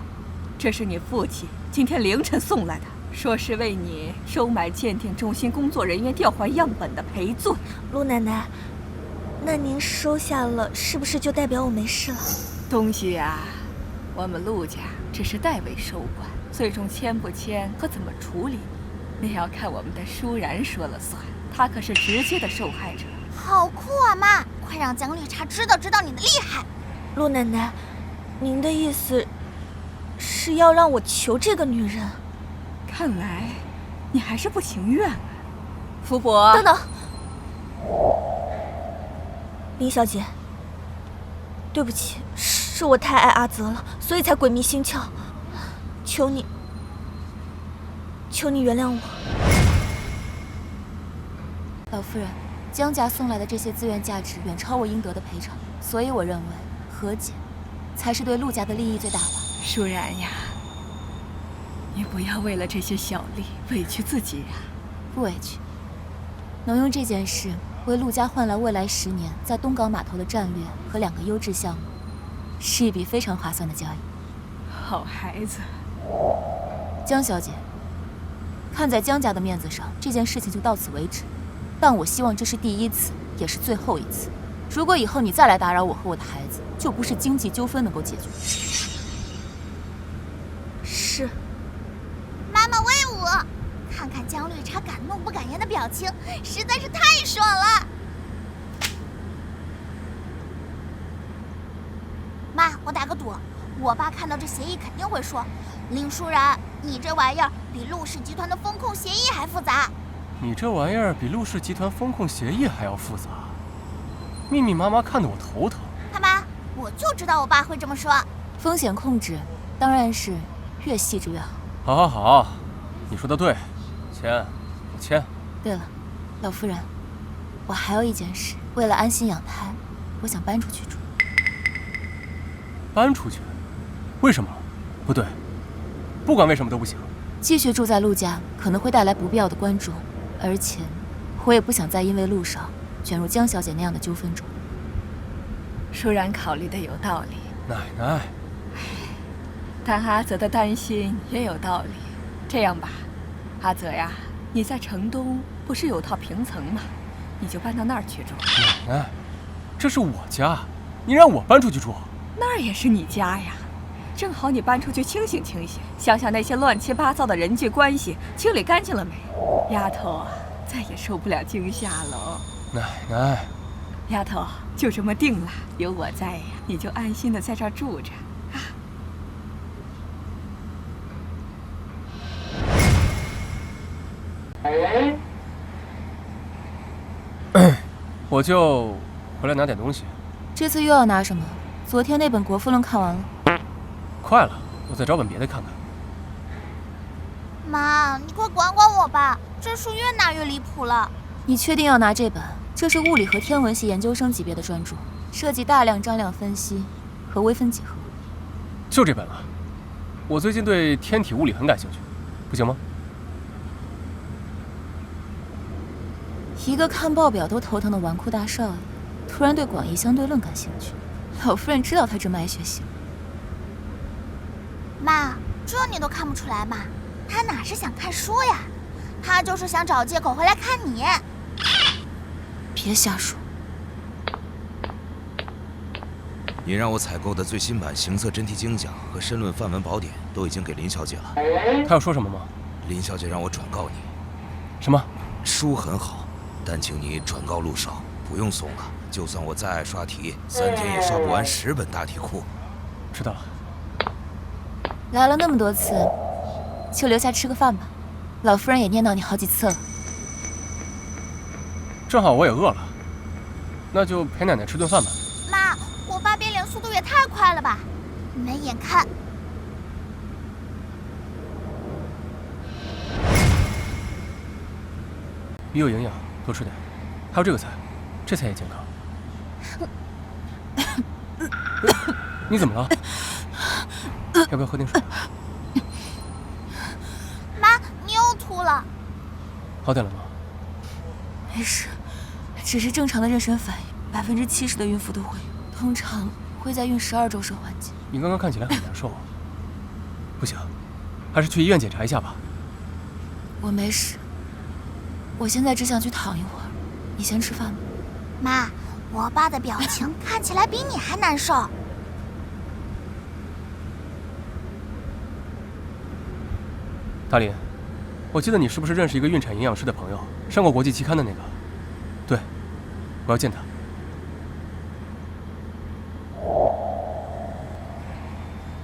这是你父亲今天凌晨送来的，说是为你收买鉴定中心工作人员调换样本的赔罪。陆奶奶，那您收下了，是不是就代表我没事了？东西呀，我们陆家只是代为收管，最终签不签和怎么处理，那要看我们的舒然说了算。他可是直接的受害者。好酷啊，妈！快让江绿茶知道你的厉害。陆奶奶，您的意思是要让我求这个女人？看来你还是不情愿啊。福伯，等等，林小姐，对不起，是我太爱阿泽了，所以才鬼迷心窍。求你原谅我。老夫人，江家送来的这些资源价值远超我应得的赔偿，所以我认为和解才是对陆家的利益最大化。舒然呀，你不要为了这些小利委屈自己呀。不委屈，能用这件事为陆家换来未来10年在东港码头的战略和2个优质项目，是一笔非常划算的交易。好孩子。江小姐，看在江家的面子上，这件事情就到此为止。但我希望这是第1次，也是最后一次。如果以后你再来打扰我和我的孩子，就不是经济纠纷能够解决。是。妈妈威武！看看江绿茶敢怒不敢言的表情，实在是太爽了。妈，我打个赌，我爸看到这协议肯定会说：“林舒然，你这玩意儿比陆氏集团的风控协议还复杂。”你这玩意儿比陆氏集团风控协议还要复杂，密密麻麻看得我头疼。他妈，我就知道我爸会这么说。风险控制当然是越细致越好。好，好，好，你说的对，签，我签。对了，老夫人，我还有一件事，为了安心养胎，我想搬出去住。搬出去？为什么？不对，不管为什么都不行。继续住在陆家可能会带来不必要的关注。而且，我也不想再因为陆少卷入江小姐那样的纠纷中。舒然考虑的有道理，奶奶。但阿泽的担心也有道理。这样吧，阿泽呀，你在城东不是有套平层吗？你就搬到那儿去住。奶奶，这是我家，你让我搬出去住？那儿也是你家呀，正好你搬出去清醒清醒，想想那些乱七八糟的人际关系，清理干净了没？丫头啊，再也受不了惊吓了。奶奶，丫头，就这么定了，有我在呀，你就安心的在这儿住着啊。我就回来拿点东西。这次又要拿什么？昨天那本《国富论》看完了。快了，我再找本别的看看。妈，你快管管我吧，这书越拿越离谱了。你确定要拿这本？这是物理和天文系研究生级别的专著，涉及大量张量分析和微分几何。就这本了。我最近对天体物理很感兴趣，不行吗？一个看报表都头疼的纨绔大少爷，突然对广义相对论感兴趣。老夫人知道他这么爱学习。妈，这你都看不出来吗？他哪是想看书呀，他就是想找借口回来看你。别瞎说。你让我采购的最新版《行测真题精讲》和《申论范文宝典》都已经给林小姐了。她要说什么吗？林小姐让我转告你。什么？书很好，但请你转告陆少，不用送了。就算我再爱刷题，3天也刷不完10本大题库。知道了。来了那么多次，就留下吃个饭吧。老夫人也念叨你好几次了。正好我也饿了，那就陪奶奶吃顿饭吧。妈，我爸变脸速度也太快了吧，没眼看。鱼有营养，多吃点。还有这个菜，这菜也健康。你怎么了？要不要喝点水？妈，你又吐了。好点了吗？没事，只是正常的妊娠反应，70%的孕妇都会有，通常会在孕12周时缓解。你刚刚看起来很难受，不行，还是去医院检查一下吧。我没事，我现在只想去躺一会儿。你先吃饭吧。妈，我爸的表情看起来比你还难受。大林，我记得你是不是认识一个孕产营养师的朋友，上过国际期刊的那个？对，我要见他。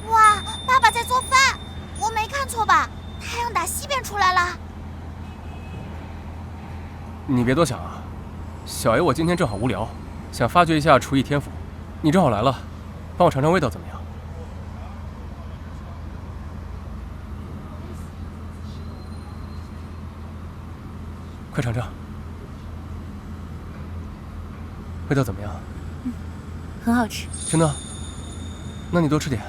哇，爸爸在做饭，我没看错吧？太阳打西边出来了。你别多想啊，小 A 我今天正好无聊，想发掘一下厨艺天赋，你正好来了，帮我尝尝味道怎么样？快尝尝，味道怎么样？很好吃。真的？那你多吃点。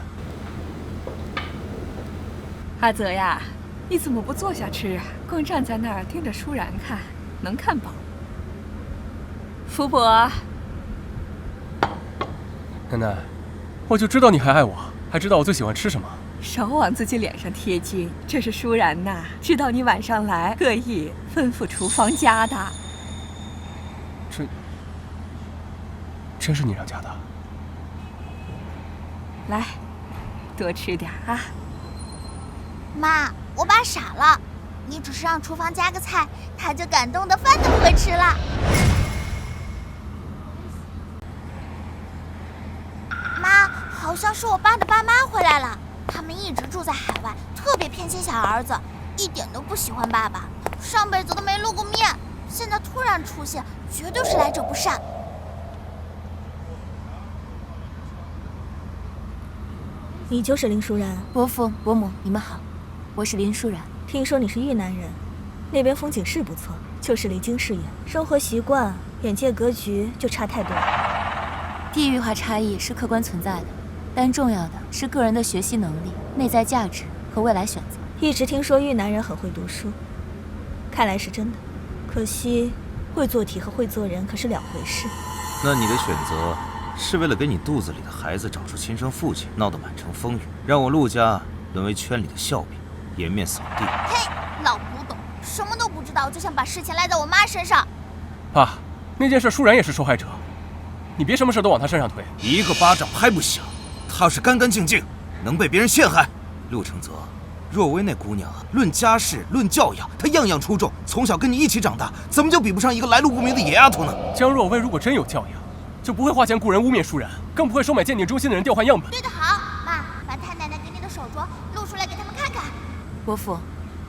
阿泽呀，你怎么不坐下吃啊？光站在那儿盯着舒然看，能看饱？福伯，奶奶，我就知道你还爱我，还知道我最喜欢吃什么。少往自己脸上贴金，这是舒然呐，知道你晚上来，特意吩咐厨房加的。这真是你让加的？来，多吃点啊。妈，我爸傻了，你只是让厨房加个菜，他就感动的饭都不会吃了。妈，好像是我爸的爸妈回来了，他们一直住在海外，特别偏心小儿子，一点都不喜欢爸爸，上辈子都没露过面，现在突然出现，绝对是来者不善。你就是林舒然？伯父伯母，你们好，我是林舒然。听说你是豫南人，那边风景是不错，就是离京市远，生活习惯、眼界格局就差太多了。地域化差异是客观存在的，但重要的是个人的学习能力、内在价值和未来选择。一直听说豫南人很会读书，看来是真的。可惜，会做题和会做人可是两回事。那你的选择是为了给你肚子里的孩子找出亲生父亲，闹得满城风雨，让我陆家沦为圈里的笑柄，颜面扫地。嘿，老古董，什么都不知道就想把事情赖在我妈身上。爸，那件事舒然也是受害者，你别什么事都往他身上推。一个巴掌拍不响，她是干干净净，能被别人陷害？陆承泽，若薇那姑娘啊，论家世，论教养，她样样出众，从小跟你一起长大，怎么就比不上一个来路不明的野丫头呢？江若薇如果真有教养，就不会花钱雇人污蔑舒然，更不会收买鉴定中心的人调换样本。对得好，妈，把太奶奶给你的手镯露出来给他们看看。伯父，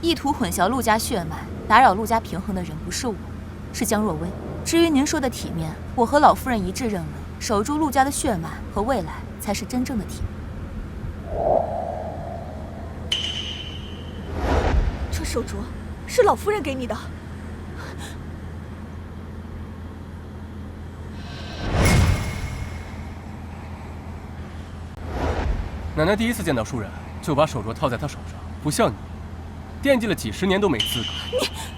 意图混淆陆家血脉、打扰陆家平衡的人不是我，是江若薇。至于您说的体面，我和老夫人一致认为，守住陆家的血脉和未来才是真正的体面。这手镯是老夫人给你的。奶奶第一次见到舒然，就把手镯套在他手上，不像你，惦记了几10年都没资格。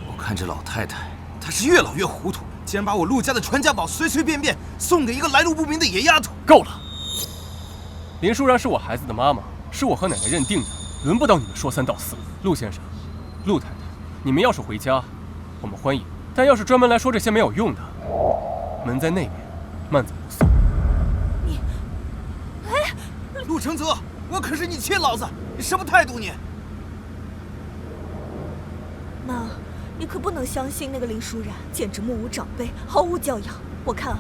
我看这老太太，她是越老越糊涂，竟然把我陆家的传家宝随随便便送给一个来路不明的野丫头。够了！林舒然是我孩子的妈妈，是我和奶奶认定的，轮不到你们说3道4。陆先生，陆太太，你们要是回家，我们欢迎；但要是专门来说这些没有用的，门在那边，慢走不送。陆承泽，我可是你亲老子，你什么态度你？妈，你可不能相信那个林舒然，简直目无长辈，毫无教养。我看啊，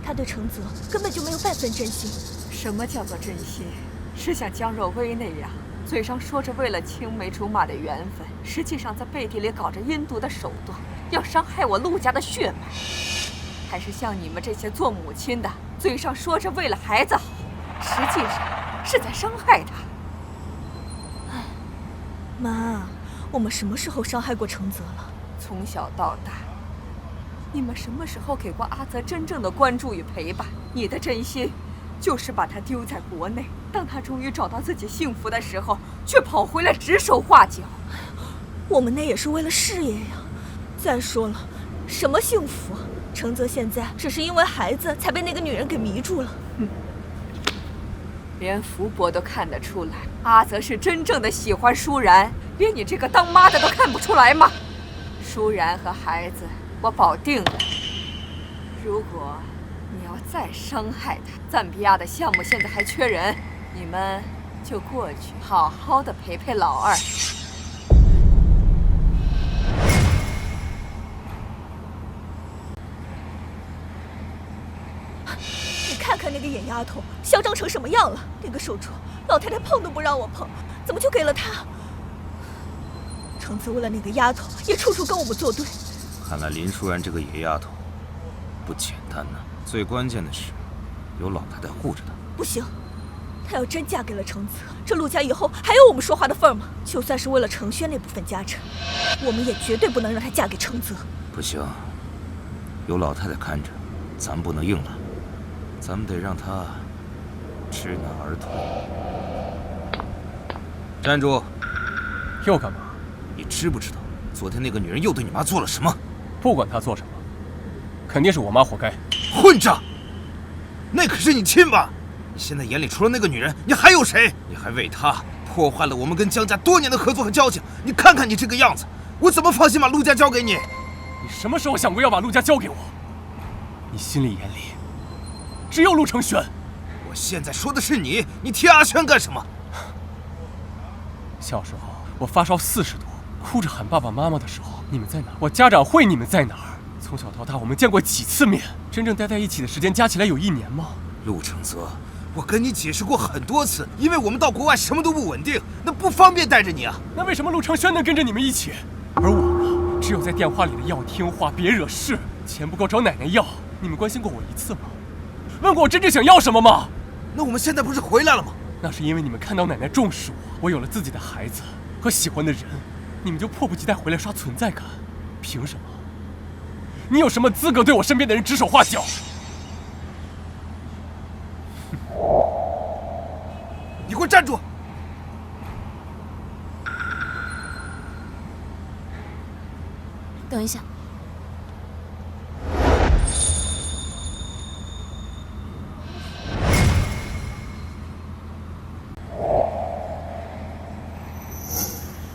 他对程泽根本就没有半分真心。什么叫做真心？是像江若薇那样，嘴上说着为了青梅竹马的缘分，实际上在背地里搞着阴毒的手段，要伤害我陆家的血脉？还是像你们这些做母亲的，嘴上说着为了孩子好，实际上是在伤害他？妈，我们什么时候伤害过程泽了？从小到大，你们什么时候给过阿泽真正的关注与陪伴？你的真心就是把他丢在国内，当他终于找到自己幸福的时候，却跑回来指手画脚。我们那也是为了事业呀。再说了，什么幸福？程泽现在只是因为孩子才被那个女人给迷住了。连福伯都看得出来，阿泽是真正的喜欢舒然，连你这个当妈的都看不出来吗？舒然和孩子，我保定了。如果你要再伤害他，赞比亚的项目现在还缺人，你们就过去好好的陪陪老二。你看看那个野丫头嚣张成什么样了！那个手镯，老太太碰都不让我碰，怎么就给了她？程泽为了那个丫头，也处处跟我们作对。看来林舒然这个野丫头不简单呢。最关键的是，有老太太护着她。不行，她要真嫁给了程泽，这陆家以后还有我们说话的份儿吗？就算是为了程轩那部分家产，我们也绝对不能让她嫁给程泽。不行，有老太太看着，咱不能硬来，咱们得让她知难而退。站住！又干嘛？你知不知道，昨天那个女人又对你妈做了什么？不管她做什么，肯定是我妈活该。混账！那可是你亲妈！你现在眼里除了那个女人，你还有谁？你还为她破坏了我们跟江家多年的合作和交情。你看看你这个样子，我怎么放心把陆家交给你？你什么时候想过要把陆家交给我？你心里眼里只有陆承轩。我现在说的是你，你提阿轩干什么？小时候我发烧40度，哭着喊爸爸妈妈的时候，你们在哪儿？我家长会你们在哪儿？从小到大我们见过几次面？真正待在一起的时间加起来有1年吗？陆承泽，我跟你解释过很多次，因为我们到国外什么都不稳定，那不方便带着你啊。那为什么陆承轩能跟着你们一起，而我呢？只有在电话里的要听话，别惹事，钱不够找奶奶要。你们关心过我1次吗？问过我真正想要什么吗？那我们现在不是回来了吗？那是因为你们看到奶奶重视我，我有了自己的孩子和喜欢的人，你们就迫不及待回来刷存在感。凭什么？你有什么资格对我身边的人指手画脚？你给我站住！等一下。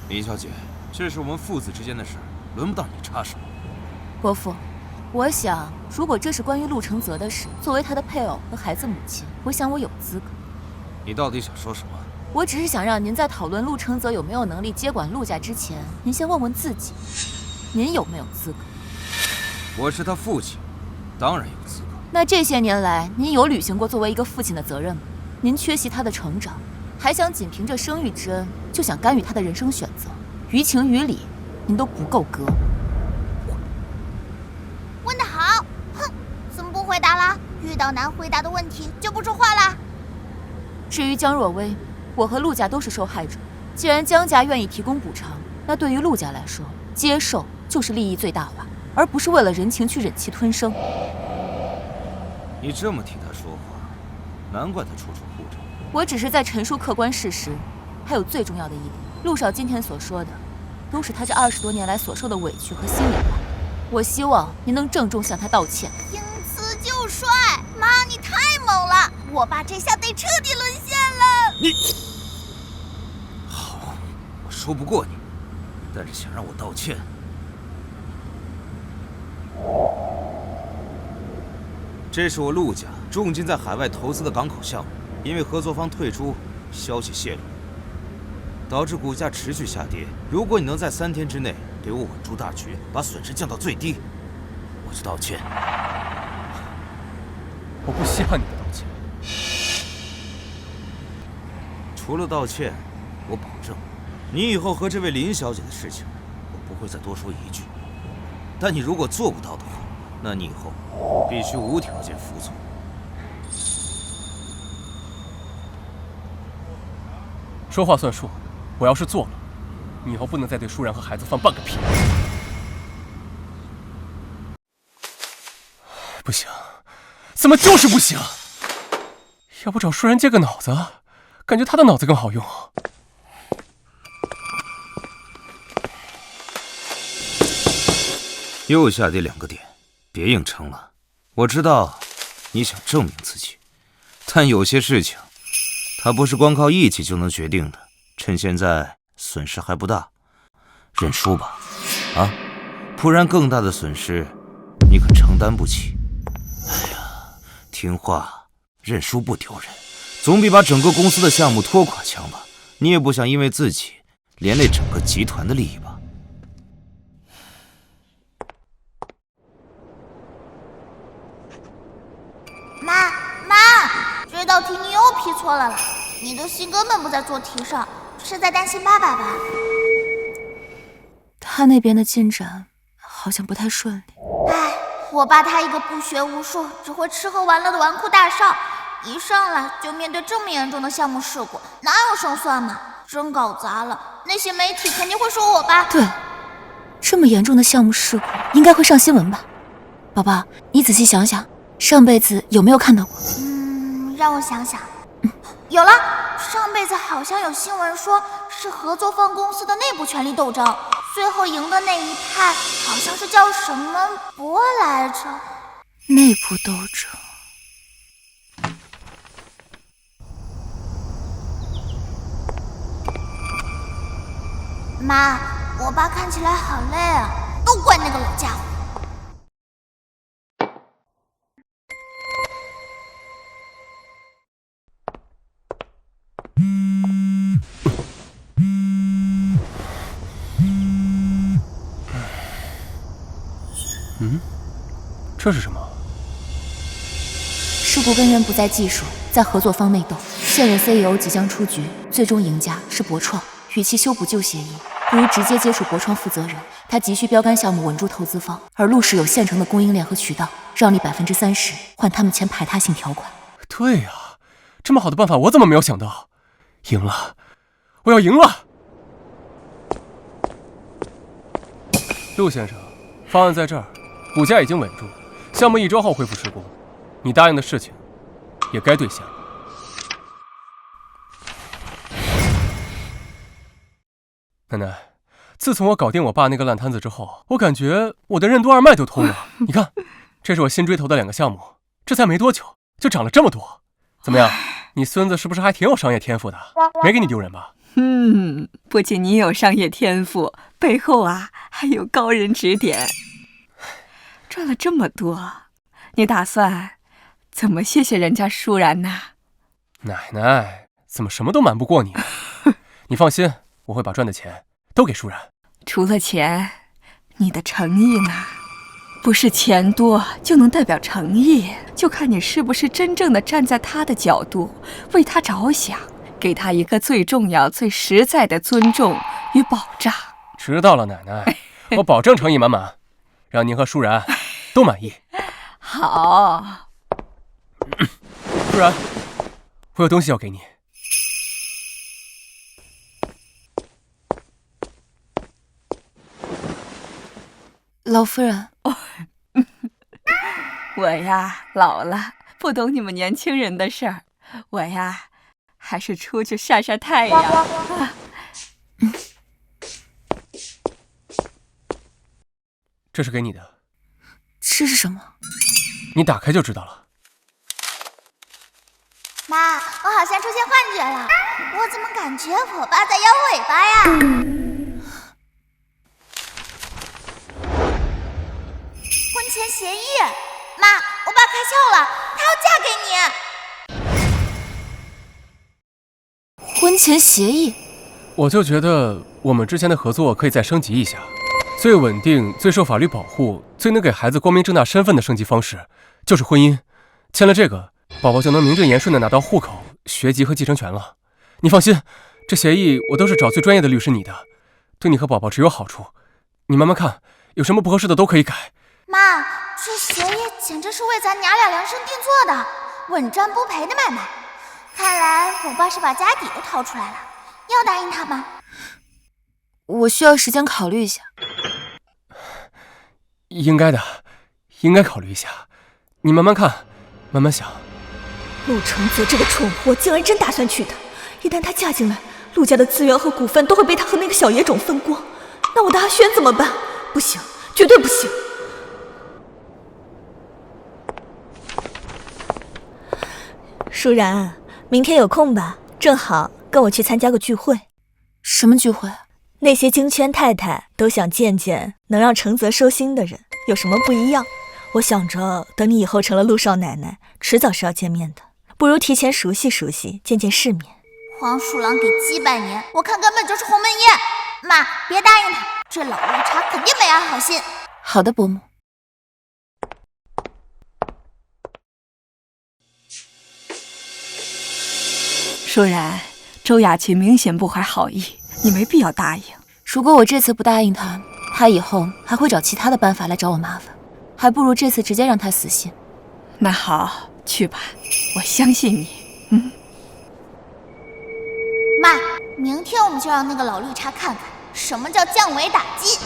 林小姐，这是我们父子之间的事，轮不到你插手。伯父，我想，如果这是关于陆承泽的事，作为他的配偶和孩子母亲，我想我有资格。你到底想说什么？我只是想让您在讨论陆承泽有没有能力接管陆家之前，您先问问自己，您有没有资格？我是他父亲，当然有资格。那这些年来，您有履行过作为一个父亲的责任吗？您缺席他的成长，还想仅凭着生育之恩就想干预他的人生选择，于情于理，您都不够格。问得好，哼，怎么不回答啦？遇到难回答的问题就不说话啦。至于江若薇，我和陆家都是受害者。既然江家愿意提供补偿，那对于陆家来说，接受就是利益最大化，而不是为了人情去忍气吞声。你这么替他说话，难怪他处处护着你。我只是在陈述客观事实，还有最重要的一点，陆少今天所说的，都是他这20多年来所受的委屈和心里话。我希望您能郑重向他道歉。听词就帅，妈，你太猛了，我爸这下得彻底沦陷了。你好，我说不过你，但是想让我道歉，这是我陆家重金在海外投资的港口项目，因为合作方退出，消息泄露，导致股价持续下跌。如果你能在3天之内陪我稳住大局，把损失降到最低，我就道歉。我不稀罕你的道歉。除了道歉，我保证，你以后和这位林小姐的事情，我不会再多说一句。但你如果做不到的话，那你以后必须无条件服从。说话算数，我要是做了，你以后不能再对舒然和孩子放半个屁。不行，怎么就是不行？要不找舒然借个脑子，感觉他的脑子更好用。右下这2个点，别硬撑了。我知道你想证明自己，但有些事情，它不是光靠义气就能决定的。趁现在损失还不大，认输吧，啊，不然更大的损失，你可承担不起。哎呀，听话，认输不丢人，总比把整个公司的项目拖垮强吧？你也不想因为自己连累整个集团的利益吧？妈，这道题你又批错了啦！你的心根本不在做题上，是在担心爸爸吧？他那边的进展好像不太顺利。唉，我爸他一个不学无术，只会吃喝玩乐的纨绔大少，一上来就面对这么严重的项目事故，哪有胜算嘛？真搞砸了，那些媒体肯定会说我爸。对，这么严重的项目事故应该会上新闻吧？宝宝，你仔细想想，上辈子有没有看到过？让我想想。有了，上辈子好像有新闻说是合作方公司的内部权力斗争，最后赢的那一派好像是叫什么博来着。内部斗争。妈，我爸看起来好累啊，都怪那个老家伙。这是什么？事故根源不在技术，在合作方内斗。现任 CEO 即将出局，最终赢家是博创。与其修补旧协议，不如直接接触博创负责人。他急需标杆项目稳住投资方，而陆氏有现成的供应链和渠道，让利30%，换他们签排他性条款。对呀，这么好的办法我怎么没有想到？赢了，我要赢了！陆先生，方案在这儿，股价已经稳住，项目1周后恢复施工，你答应的事情也该兑现了。奶奶，自从我搞定我爸那个烂摊子之后，我感觉我的任督二脉都通了。你看，这是我新追投的2个项目，这才没多久就涨了这么多。怎么样，你孙子是不是还挺有商业天赋的？没给你丢人吧？不仅你有商业天赋，背后还有高人指点。赚了这么多，你打算怎么谢谢人家舒然呢？奶奶，怎么什么都瞒不过你？你放心，我会把赚的钱都给舒然。除了钱，你的诚意呢？不是钱多就能代表诚意，就看你是不是真正的站在他的角度，为他着想，给他一个最重要、最实在的尊重与保障。知道了，奶奶，我保证诚意满满，让您和舒然都满意。好，舒然，我有东西要给你。老夫人，我老了，不懂你们年轻人的事儿，我还是出去晒晒太阳。这是给你的。这是什么？你打开就知道了。妈，我好像出现幻觉了，我怎么感觉我爸在摇尾巴呀？婚前协议，妈，我爸开窍了，他要嫁给你。婚前协议？我就觉得我们之前的合作可以再升级一下，最稳定、最受法律保护、最能给孩子光明正大身份的升级方式，就是婚姻。签了这个，宝宝就能名正言顺地拿到户口、学籍和继承权了。你放心，这协议我都是找最专业的律师拟的，对你和宝宝只有好处。你慢慢看，有什么不合适的都可以改。妈，这协议简直是为咱娘俩量身定做的，稳赚不赔的买卖。看来我爸是把家底都掏出来了，要答应他吗？我需要时间考虑一下。应该的，应该考虑一下。你慢慢看，慢慢想。陆承泽这个蠢货竟然真打算娶她，一旦她嫁进来，陆家的资源和股份都会被他和那个小野种分光，那我的阿轩怎么办？不行，绝对不行！舒然，明天有空吧？正好跟我去参加个聚会。什么聚会？那些京圈太太都想见见能让承泽收心的人，有什么不一样？我想着等你以后成了陆少奶奶，迟早是要见面的，不如提前熟悉熟悉，见见世面。黄鼠狼给鸡拜年，我看根本就是鸿门宴。妈，别答应他，这老绿茶肯定没安好心。好的，伯母。舒然，周雅琴明显不怀好意，你没必要答应。如果我这次不答应他，他以后还会找其他的办法来找我麻烦，还不如这次直接让他死心。那好，去吧，我相信你。妈，明天我们就让那个老绿茶看看什么叫降维打击。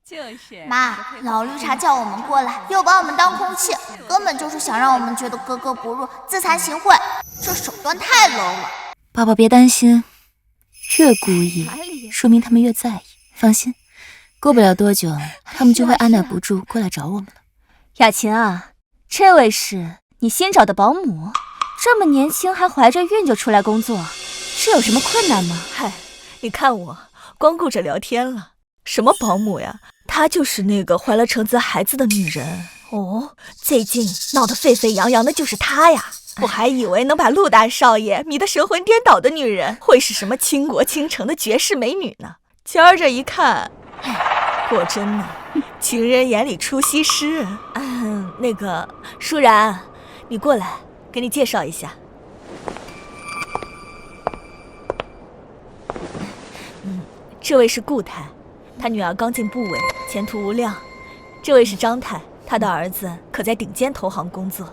就是。妈，老绿茶叫我们过来，又把我们当空气，根本就是想让我们觉得格格不入，自惭形秽，这手段太 low 了。宝宝别担心，越故意，说明他们越在意。放心，过不了多久，他们就会按耐不住过来找我们了。雅琴啊，这位是你新找的保姆，这么年轻还怀着孕就出来工作，是有什么困难吗？嗨，你看我光顾着聊天了，什么保姆呀？她就是那个怀了承泽孩子的女人。哦，最近闹得沸沸扬扬的就是她呀。我还以为能把陆大少爷迷得神魂颠倒的女人会是什么倾国倾城的绝世美女呢？今儿这一看，果真呢，情人眼里出西施。那个舒然，你过来，给你介绍一下。这位是顾太，他女儿刚进部委，前途无量。这位是张太，他的儿子可在顶尖投行工作，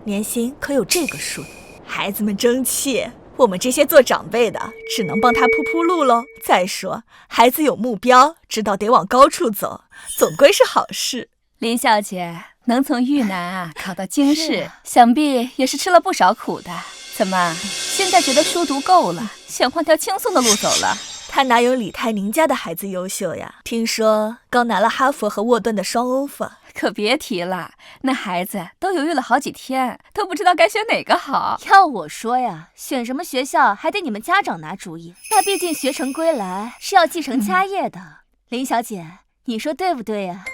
年薪可有这个数。孩子们争气，我们这些做长辈的只能帮他铺铺路喽。再说，孩子有目标，知道得往高处走，总归是好事。林小姐能从豫南考到京师，想必也是吃了不少苦的。怎么，现在觉得书读够了，想换条轻松的路走了？他哪有李泰宁家的孩子优秀呀？听说刚拿了哈佛和沃顿的双 offer。可别提了，那孩子都犹豫了好几天，都不知道该选哪个好。要我说呀，选什么学校还得你们家长拿主意，那毕竟学成归来是要继承家业的。林小姐，你说对不对呀？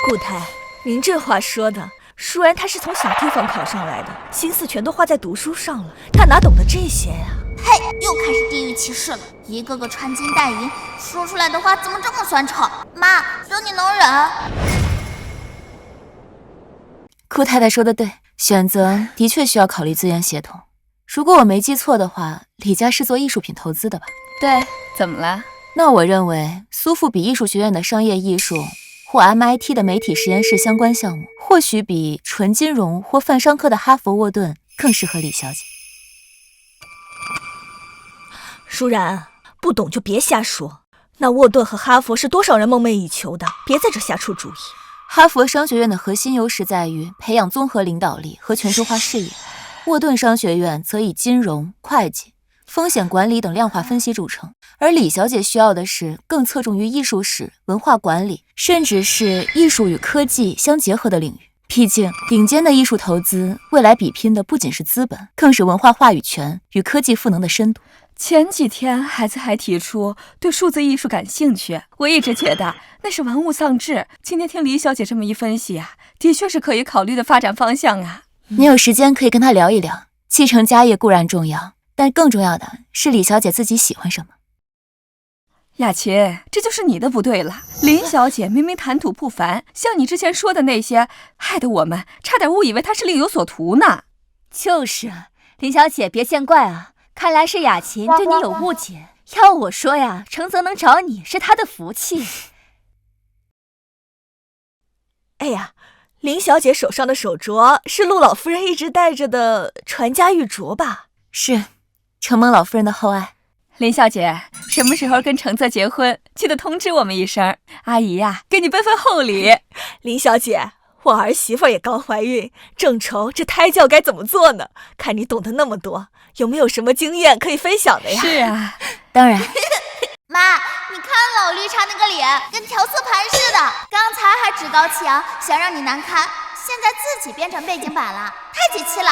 顾太，您这话说的，舒然她是从小地方考上来的，心思全都花在读书上了，她哪懂得这些呀？嘿，又开始地域歧视了，一个个穿金戴银，说出来的话怎么这么酸臭？妈，只有你能忍。顾太太说的对，选择的确需要考虑资源协同。如果我没记错的话，李家是做艺术品投资的吧？对，怎么了？那我认为苏富比艺术学院的商业艺术或 MIT 的媒体实验室相关项目，或许比纯金融或泛商科的哈佛沃顿更适合李小姐。舒然，不懂就别瞎说。那沃顿和哈佛是多少人梦寐以求的，别在这瞎出主意。哈佛商学院的核心优势在于培养综合领导力和全球化视野，沃顿商学院则以金融、会计、风险管理等量化分析著称，而李小姐需要的是更侧重于艺术史、文化管理，甚至是艺术与科技相结合的领域。毕竟，顶尖的艺术投资未来比拼的不仅是资本，更是文化话语权与科技赋能的深度。前几天孩子还提出对数字艺术感兴趣，我一直觉得那是玩物丧志。今天听李小姐这么一分析啊，的确是可以考虑的发展方向啊。你有时间可以跟她聊一聊，继承家业固然重要，但更重要的是李小姐自己喜欢什么。雅琴，这就是你的不对了。林小姐明明谈吐不凡，像你之前说的那些，害得我们差点误以为她是另有所图呢。就是，林小姐别见怪啊，看来是雅琴对你有误解。要我说呀，程泽能找你是他的福气。哎呀，林小姐手上的手镯是陆老夫人一直戴着的传家玉镯吧？是，承蒙老夫人的厚爱。林小姐，什么时候跟程泽结婚，记得通知我们一声。阿姨呀，给你备份厚礼。林小姐，我儿媳妇也刚怀孕，正愁这胎教该怎么做呢。看你懂得那么多，有没有什么经验可以分享的呀？是啊，当然。妈，你看老绿茶那个脸，跟调色盘似的。刚才还趾高气扬，想让你难堪，现在自己变成背景板了，太解气了。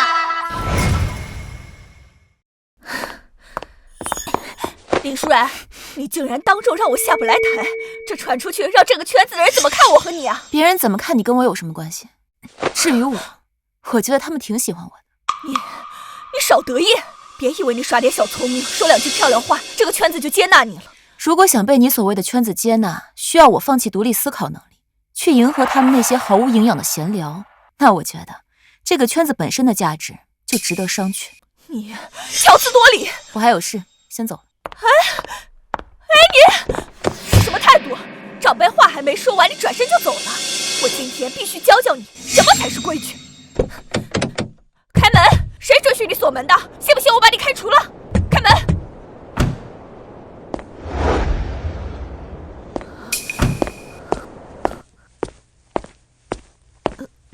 林舒然，你竟然当众让我下不来台，这传出去，让这个圈子的人怎么看我和你啊？别人怎么看你跟我有什么关系？至于我觉得他们挺喜欢我的。你少得意，别以为你耍点小聪明，说两句漂亮话，这个圈子就接纳你了。如果想被你所谓的圈子接纳，需要我放弃独立思考能力，去迎合他们那些毫无营养的闲聊，那我觉得这个圈子本身的价值就值得商榷。你强词夺理！我还有事，先走了。你什么态度？长辈话还没说完，你转身就走了。我今天必须教教你什么才是规矩。开门！谁准许你锁门的？信不信我把你开除了？开门！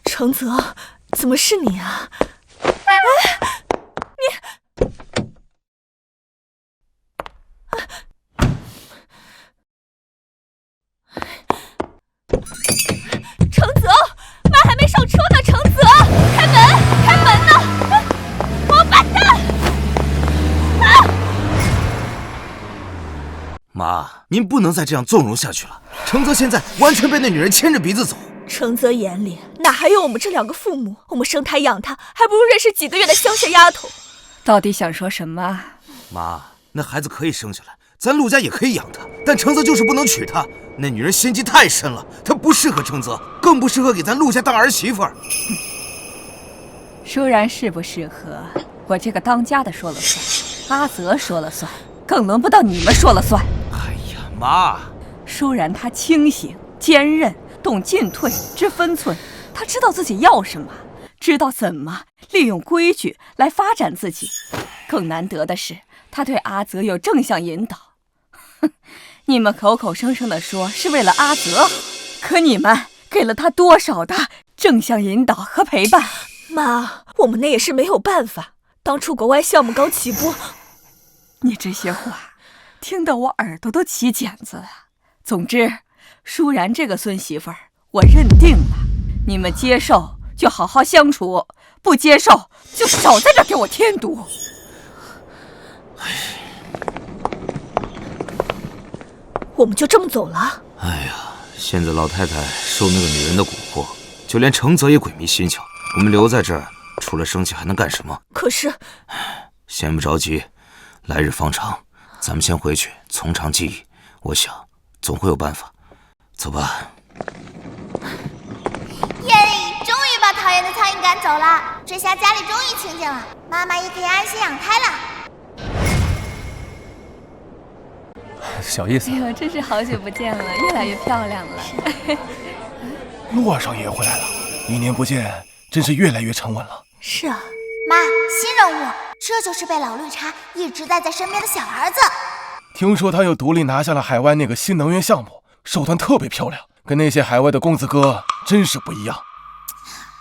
程泽，怎么是你啊？程泽，妈还没上车呢！程泽，开门，开门呐！王八蛋！妈，您不能再这样纵容下去了。程泽现在完全被那女人牵着鼻子走。程泽眼里哪还有我们这两个父母？我们生他养他，还不如认识几个月的乡下丫头。到底想说什么？妈，那孩子可以生下来，咱陆家也可以养他，但程泽就是不能娶她。那女人心机太深了，她不适合程泽，更不适合给咱陆家当儿媳妇儿。舒然适不适合，我这个当家的说了算，阿泽说了算，更轮不到你们说了算。哎呀，妈！舒然她清醒、坚韧，懂进退，知分寸，她知道自己要什么，知道怎么利用规矩来发展自己。更难得的是，她对阿泽有正向引导。哼，你们口口声声地说是为了阿泽好，可你们给了他多少的正向引导和陪伴？妈，我们那也是没有办法。当初国外项目刚起步，你这些话听得我耳朵都起茧子了。总之，舒然这个孙媳妇儿我认定了，你们接受就好好相处，不接受就少在这给我添堵。我们就这么走了？哎呀，现在老太太受那个女人的蛊惑，就连程泽也鬼迷心窍。我们留在这儿，除了生气还能干什么？可是，先不着急，来日方长，咱们先回去从长计议。我想总会有办法。走吧。耶！终于把讨厌的苍蝇赶走了，这下家里终于清静了，妈妈也可以安心养胎了。小意思。哎呦，真是好久不见了，越来越漂亮了。陆二少爷回来了，1年不见，真是越来越沉稳了。是啊，妈，新任务，这就是被老绿茶一直带在身边的小儿子。听说他又独立拿下了海外那个新能源项目，手段特别漂亮，跟那些海外的公子哥真是不一样。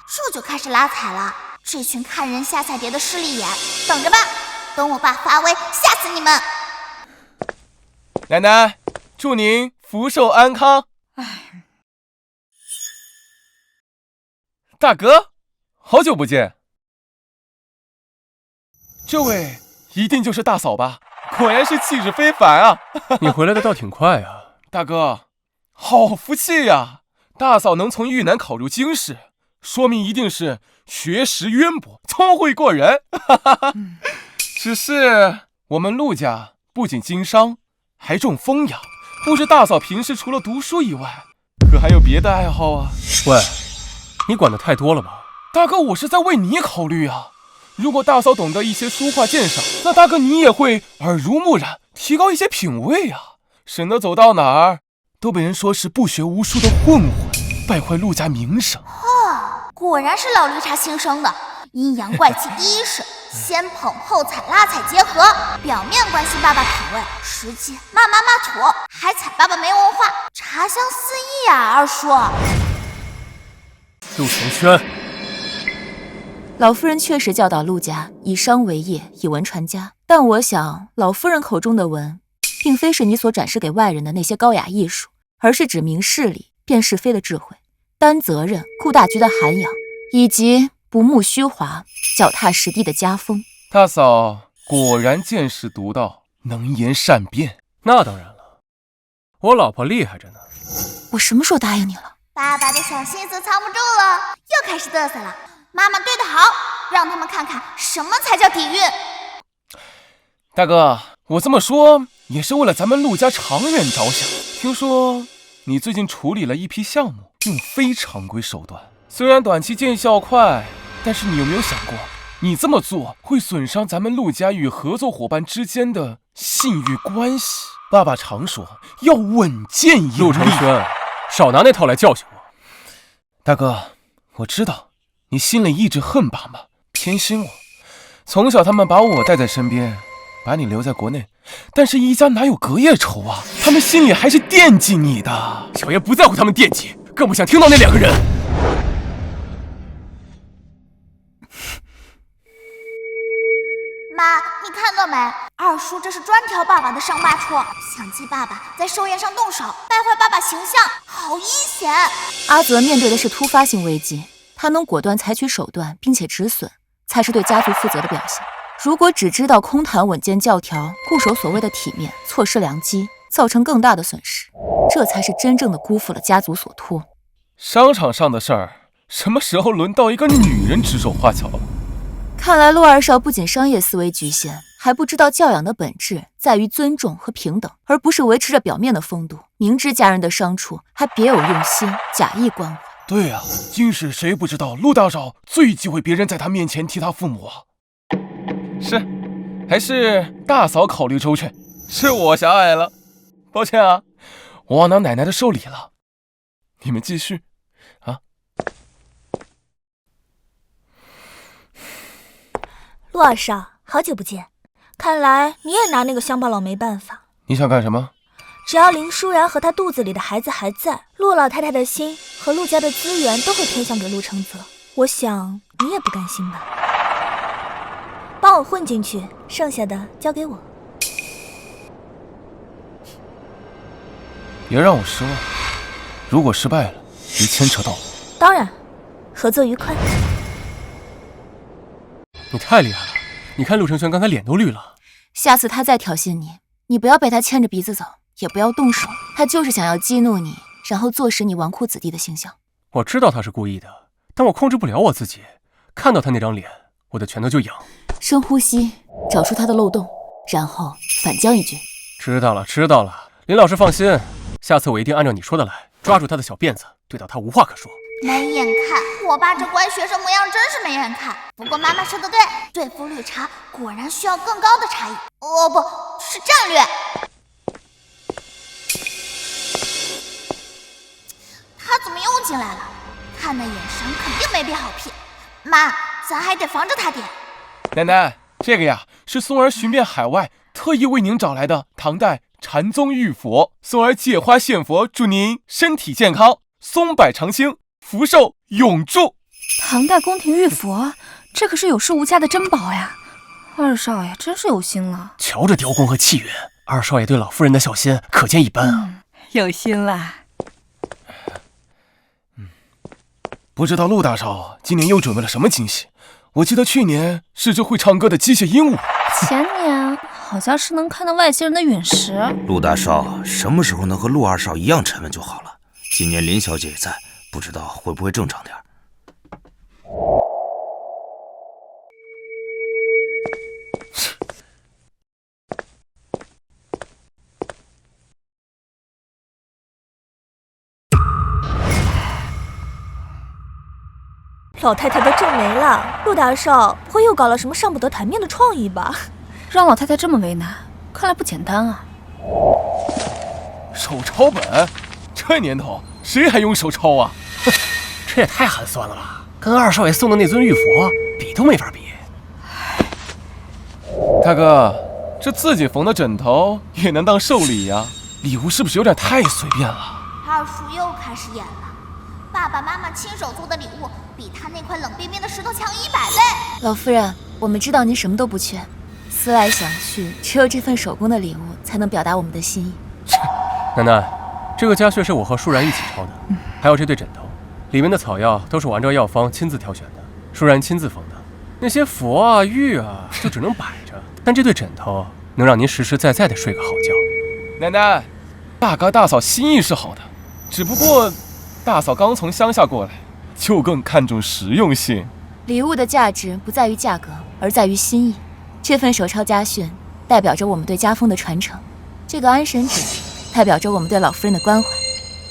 这就开始拉踩了，这群看人下菜碟的势利眼，等着吧，等我爸发威，吓死你们！奶奶，祝您福寿安康。哎，大哥，好久不见。这位一定就是大嫂吧？果然是气质非凡啊！你回来的倒挺快啊。大哥，好福气呀！大嫂能从豫南考入京师，说明一定是学识渊博，聪慧过人。只是我们陆家不仅经商，还重风养，不知大嫂平时除了读书以外，可还有别的爱好啊？喂，你管的太多了吧？大哥，我是在为你考虑啊。如果大嫂懂得一些书画鉴赏，那大哥你也会耳濡目染，提高一些品味啊，省得走到哪儿都被人说是不学无术的混混，败坏陆家名声。果然是老绿茶新生的，阴阳怪气第一式，先捧后踩拉踩结合，表面关心爸爸品味，实际骂妈骂土，还踩爸爸没文化，茶香四溢啊！二叔，陆承轩，老夫人确实教导陆家以商为业，以文传家，但我想老夫人口中的文，并非是你所展示给外人的那些高雅艺术，而是指明事理、辨是非的智慧，担责任、顾大局的涵养，以及不慕虚华、脚踏实地的家风。大嫂果然见识独到，能言善辩。那当然了，我老婆厉害着呢。我什么时候答应你了？爸爸的小心思藏不住了，又开始嘚瑟了。妈妈对得好，让他们看看什么才叫底蕴。大哥，我这么说也是为了咱们陆家长远着想。听说你最近处理了一批项目，用非常规手段，虽然短期见效快，但是你有没有想过，你这么做会损伤咱们陆家与合作伙伴之间的信誉关系？爸爸常说要稳健有力。陆承轩，少拿那套来教训我。大哥，我知道你心里一直恨爸妈，偏心我。从小他们把我带在身边，把你留在国内，但是一家哪有隔夜仇啊？他们心里还是惦记你的。小爷不在乎他们惦记，更不想听到那两个人。妈，你看到没？二叔这是专挑爸爸的伤疤处，想借爸爸在寿宴上动手，败坏爸爸形象，好阴险！阿泽面对的是突发性危机，他能果断采取手段并且止损，才是对家族负责的表现。如果只知道空谈稳健教条，固守所谓的体面，错失良机，造成更大的损失，这才是真正的辜负了家族所托。商场上的事儿，什么时候轮到一个女人指手画脚了？看来陆二少不仅商业思维局限，还不知道教养的本质在于尊重和平等，而不是维持着表面的风度。明知家人的伤处，还别有用心，假意关怀。对啊，今世谁不知道陆大少最忌讳别人在他面前提他父母啊？是，还是大嫂考虑周全，是我狭隘了，抱歉啊，我忘拿奶奶的寿礼了。你们继续啊。陆二少，好久不见，看来你也拿那个乡巴佬没办法。你想干什么？只要林舒然和他肚子里的孩子还在，陆老太太的心和陆家的资源都会偏向给陆承泽。我想你也不甘心吧？帮我混进去，剩下的交给我。别让我失望，如果失败了，别牵扯到我。当然，合作愉快。你太厉害了，你看陆承轩刚才脸都绿了。下次他再挑衅你，你不要被他牵着鼻子走，也不要动手，他就是想要激怒你，然后坐实你纨绔子弟的形象。我知道他是故意的，但我控制不了我自己，看到他那张脸，我的拳头就痒。深呼吸，找出他的漏洞，然后反将一军。知道了，知道了，林老师放心，下次我一定按照你说的来，抓住他的小辫子，对到他无话可说。没眼看，我爸这乖学生模样真是没眼看。不过妈妈说的对，对付绿茶果然需要更高的茶艺，哦，不是战略。他怎么又进来了？看那眼神肯定没变好屁。妈，咱还得防着他点。奶奶，这个呀是松儿寻遍海外，特意为您找来的唐代禅宗玉佛。松儿借花献佛，祝您身体健康，松柏长青，福寿永驻。唐代宫廷玉佛，这可是有市无价的珍宝呀！二少爷真是有心了。瞧这雕工和气韵，二少爷对老夫人的小心可见一斑啊。有心了。不知道陆大少今年又准备了什么惊喜？我记得去年是只会唱歌的机械鹦鹉，前年好像是能看到外星人的陨石。陆大少什么时候能和陆二少一样沉稳就好了。今年林小姐也在，不知道会不会正常点。老太太都皱眉了，陆大少不会又搞了什么上不得台面的创意吧？让老太太这么为难，看来不简单啊。手抄本，这年头谁还用手抄啊？这也太寒酸了吧！跟二少爷送的那尊玉佛比都没法比。大哥，这自己缝的枕头也能当寿礼呀？礼物是不是有点太随便了？二叔又开始演了。爸爸妈妈亲手做的礼物，比他那块冷冰冰的石头强100倍。老夫人，我们知道您什么都不缺，思来想去，只有这份手工的礼物才能表达我们的心意。楠楠，这个家穴是我和舒然一起抄的，还有这对枕头，里面的草药都是我按照药方亲自挑选的，舒然亲自缝的。那些佛啊玉啊就只能摆着，但这对枕头能让您实实在在的睡个好觉。奶奶，大哥大嫂心意是好的，只不过大嫂刚从乡下过来，就更看重实用性。礼物的价值不在于价格，而在于心意。这份手抄家训代表着我们对家风的传承，这个安神纸代表着我们对老夫人的关怀。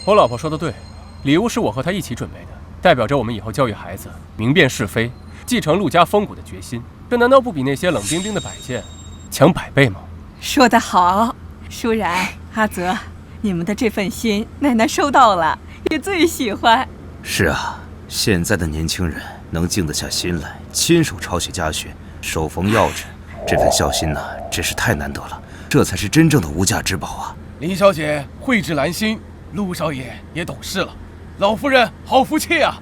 我老婆说的对，礼物是我和她一起准备的，代表着我们以后教育孩子明辨是非，继承陆家风骨的决心。这难道不比那些冷冰冰的摆件强100倍吗？说得好，舒然、阿泽，你们的这份心，奶奶收到了，也最喜欢。是啊，现在的年轻人能静得下心来，亲手抄写家训，手缝药枕，这份孝心呐，真是太难得了。这才是真正的无价之宝啊！林小姐蕙质兰心，陆少爷也懂事了，老夫人好福气啊！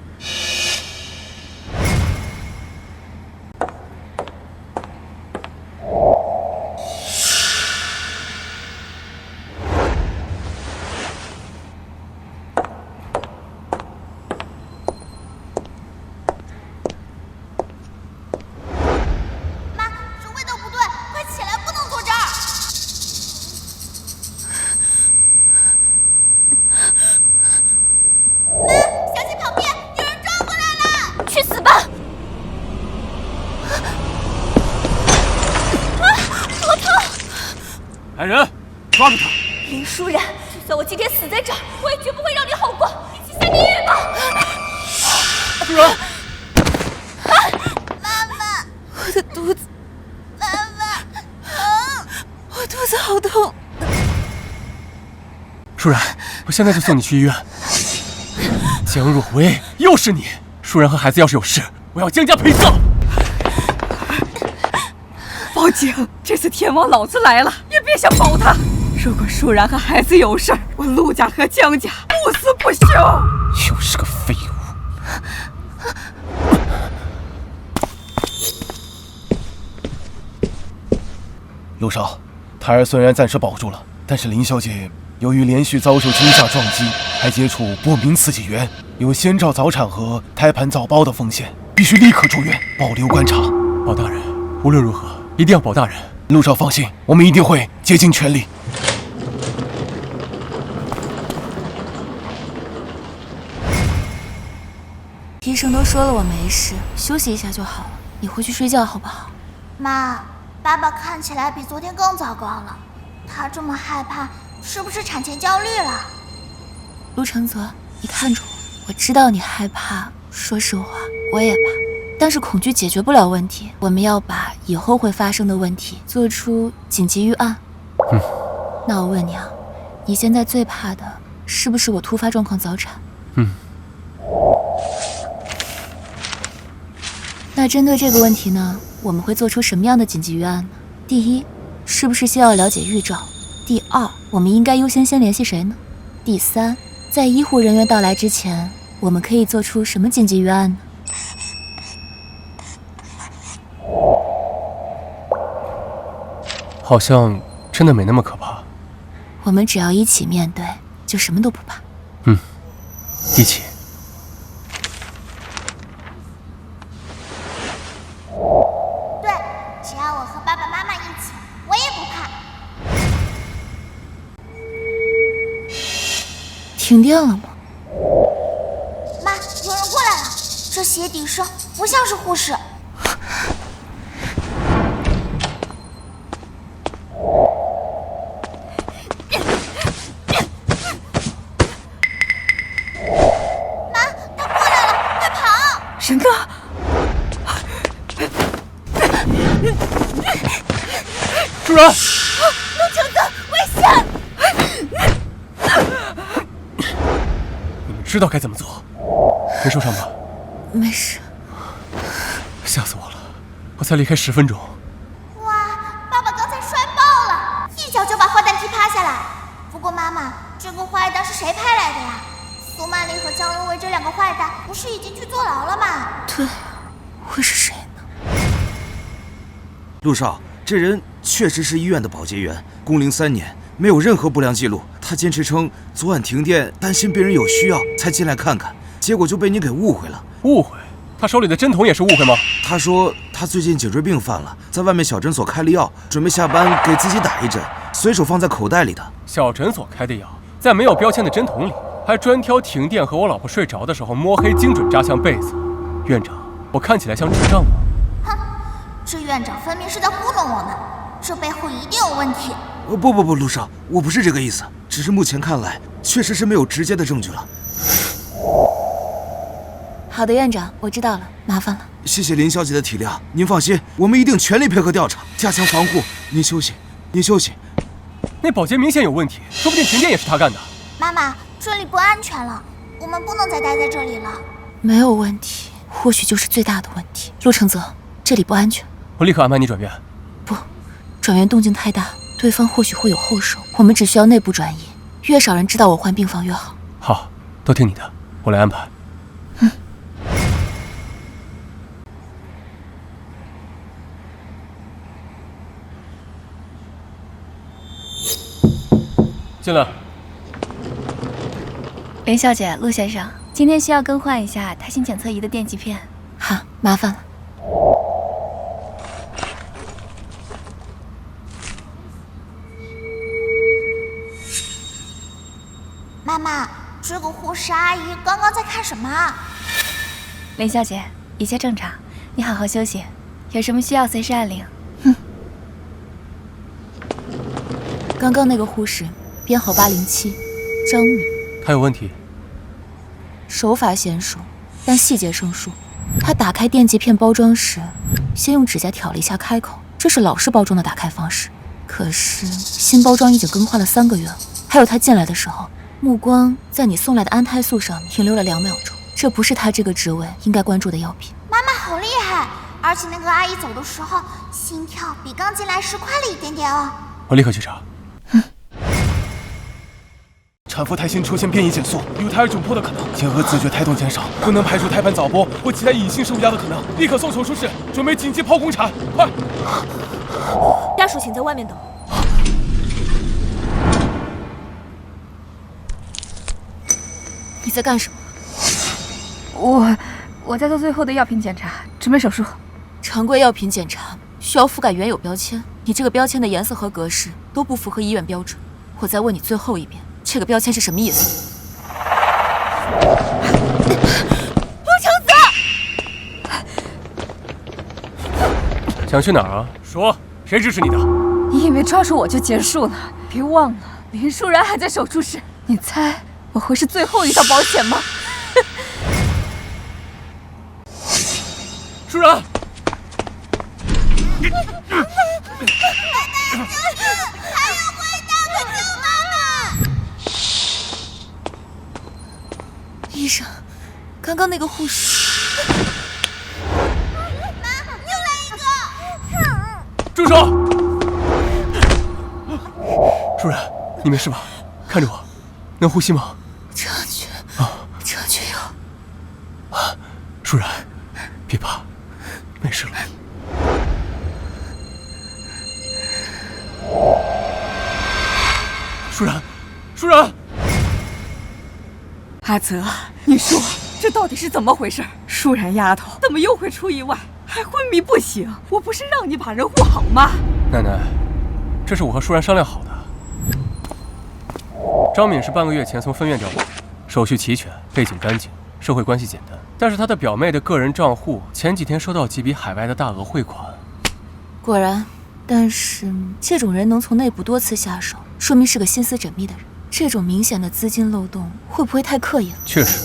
来人，抓住他！林舒然，就算我今天死在这儿，我也绝不会让你好过，一起下地狱吧！舒然，妈妈，我的肚子，妈妈，疼，我肚子好痛。舒然，我现在就送你去医院。江若薇，又是你！舒然和孩子要是有事，我要江家赔偿。报警！这次天王老子来了，也别想保他。如果舒然和孩子有事儿，我陆家和江家不死不休。又是个废物！陆少，胎儿虽然暂时保住了，但是林小姐由于连续遭受惊吓撞击，还接触不明刺激源，有先兆早产和胎盘早胞的风险，必须立刻住院保留观察。包大人，无论如何一定要保大人。陆少放心，我们一定会竭尽全力。医生都说了我没事，休息一下就好了。你回去睡觉好不好？妈，爸爸看起来比昨天更糟糕了，他这么害怕，是不是产前焦虑了？陆承泽，你看着我，我知道你害怕，说实话，我也怕。但是恐惧解决不了问题，我们要把以后会发生的问题做出紧急预案。那我问你啊，你现在最怕的是不是我突发状况早产？那针对这个问题呢，我们会做出什么样的紧急预案呢？第一，是不是先要了解预兆？第二，我们应该优先联系谁呢？第三，在医护人员到来之前，我们可以做出什么紧急预案呢？好像真的没那么可怕。我们只要一起面对，就什么都不怕。一起。对，只要我和爸爸妈妈一起，我也不怕。停电了吗？妈，有人过来了，这鞋底声不像是护士。沈哥，舒然，陆橙子，危险！你们知道该怎么做？没受伤吧？没事。吓死我了！我才离开10分钟。哇，爸爸刚才摔爆了，一脚就把坏蛋踢趴下来。不过妈妈，这个坏蛋是谁派来的呀？苏曼丽和江若薇这2个坏蛋不是已经去坐牢了吗？对，会是谁呢？陆少，这人确实是医院的保洁员，工龄3年，没有任何不良记录。他坚持称昨晚停电，担心病人有需要才进来看看，结果就被你给误会了。误会？他手里的针筒也是误会吗？他说他最近颈椎病犯了，在外面小诊所开了药，准备下班给自己打一针，随手放在口袋里的。小诊所开的药，在没有标签的针筒里，还专挑停电和我老婆睡着的时候摸黑精准扎向被子。院长，我看起来像智障吗？哼，这院长分明是在糊弄我们，这背后一定有问题。不，陆少，我不是这个意思，只是目前看来确实是没有直接的证据了。好的，院长，我知道了，麻烦了。谢谢林小姐的体谅，您放心，我们一定全力配合调查，加强防护。您休息，您休息。那保洁明显有问题，说不定停电也是他干的。妈妈，这里不安全了，我们不能再待在这里了。没有问题，或许就是最大的问题。陆承泽，这里不安全。我立刻安排你转院。不，转院动静太大，对方或许会有后手。我们只需要内部转移，越少人知道我换病房越好。好，都听你的，我来安排。进来。林小姐，陆先生，今天需要更换一下胎心检测仪的电极片。好，麻烦了。妈妈，这个护士阿姨刚刚在看什么啊？林小姐，一切正常，你好好休息，有什么需要随时按铃。刚刚那个护士编号807，张敏。他有问题？手法娴熟，但细节生疏。他打开电极片包装时，先用指甲挑了一下开口，这是老式包装的打开方式。可是新包装已经更换了3个月了。还有他进来的时候，目光在你送来的安胎素上停留了2秒钟，这不是他这个职位应该关注的药品。妈妈好厉害，而且那个阿姨走的时候，心跳比刚进来时快了一点点哦。我立刻去查。产妇胎心出现变异减速，有胎儿窘迫的可能，结合自觉胎动减少，不能排除胎盘早剥或其他隐性受压的可能，立刻送手术室，准备紧急剖宫产，快！家属请在外面等。你在干什么？我在做最后的药品检查，准备手术。常规药品检查需要覆盖原有标签，你这个标签的颜色和格式都不符合医院标准。我再问你最后一遍，这个标签是什么意思？陆承泽，想去哪儿啊？说，谁支持你的？你以为抓住我就结束了？别忘了，林舒然还在手术室。你猜我会是最后一条保险吗？舒然，还有坏蛋，快救妈妈！医生，刚刚那个护士……妈，又来一个！住手！舒然，你没事吧？看着我，能呼吸吗？张觉要……舒然，别怕，没事了。舒然，阿泽，你说这到底是怎么回事？舒然丫头怎么又会出意外，还昏迷不醒？我不是让你把人护好吗？奶奶，这是我和舒然商量好的。张敏是半个月前从分院调过来，手续齐全，背景干净，社会关系简单。但是她的表妹的个人账户前几天收到几笔海外的大额汇款。果然，但是这种人能从内部多次下手，说明是个心思缜密的人。这种明显的资金漏洞会不会太刻意了？确实，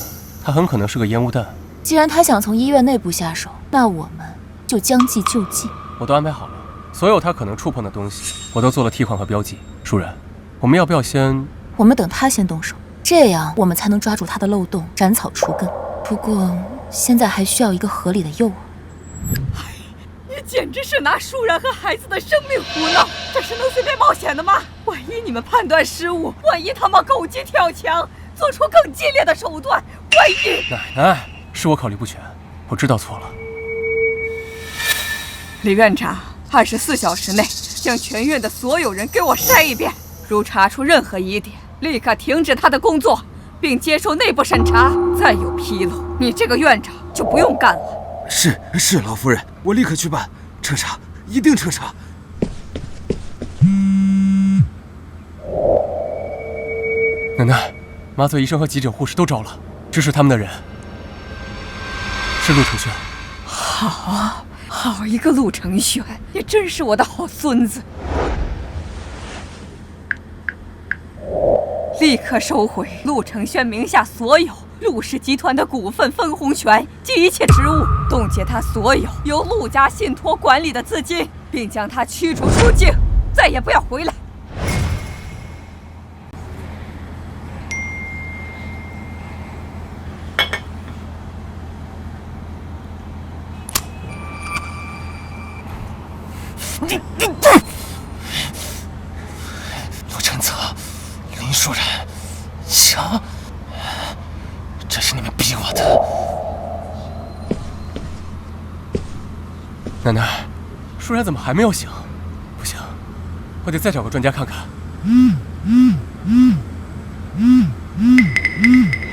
他很可能是个烟雾弹。既然他想从医院内部下手，那我们就将计就计。我都安排好了，所有他可能触碰的东西，我都做了替换和标记。舒然，我们要不要先？我们等他先动手，这样我们才能抓住他的漏洞，斩草除根。不过现在还需要一个合理的诱饵。你简直是拿舒然和孩子的生命胡闹！这是能随便冒险的吗？万一你们判断失误，万一他们狗急跳墙，做出更激烈的手段，万一……奶奶，是我考虑不全，我知道错了。李院长，24小时内将全院的所有人给我筛一遍，如查出任何疑点，立刻停止他的工作，并接受内部审查。再有纰漏，你这个院长就不用干了。是，老夫人，我立刻去办，彻查，一定彻查。奶奶，麻醉医生和急诊护士都招了，支持他们的人是陆承轩。好一个陆承轩，也真是我的好孙子。立刻收回陆承轩名下所有陆氏集团的股份分红权及一切职务，冻结他所有由陆家信托管理的资金，并将他驱逐出境，再也不要回来。陆承泽、林舒然，想，这是你们逼我的。奶奶，舒然怎么还没有醒？不行，我得再找个专家看看。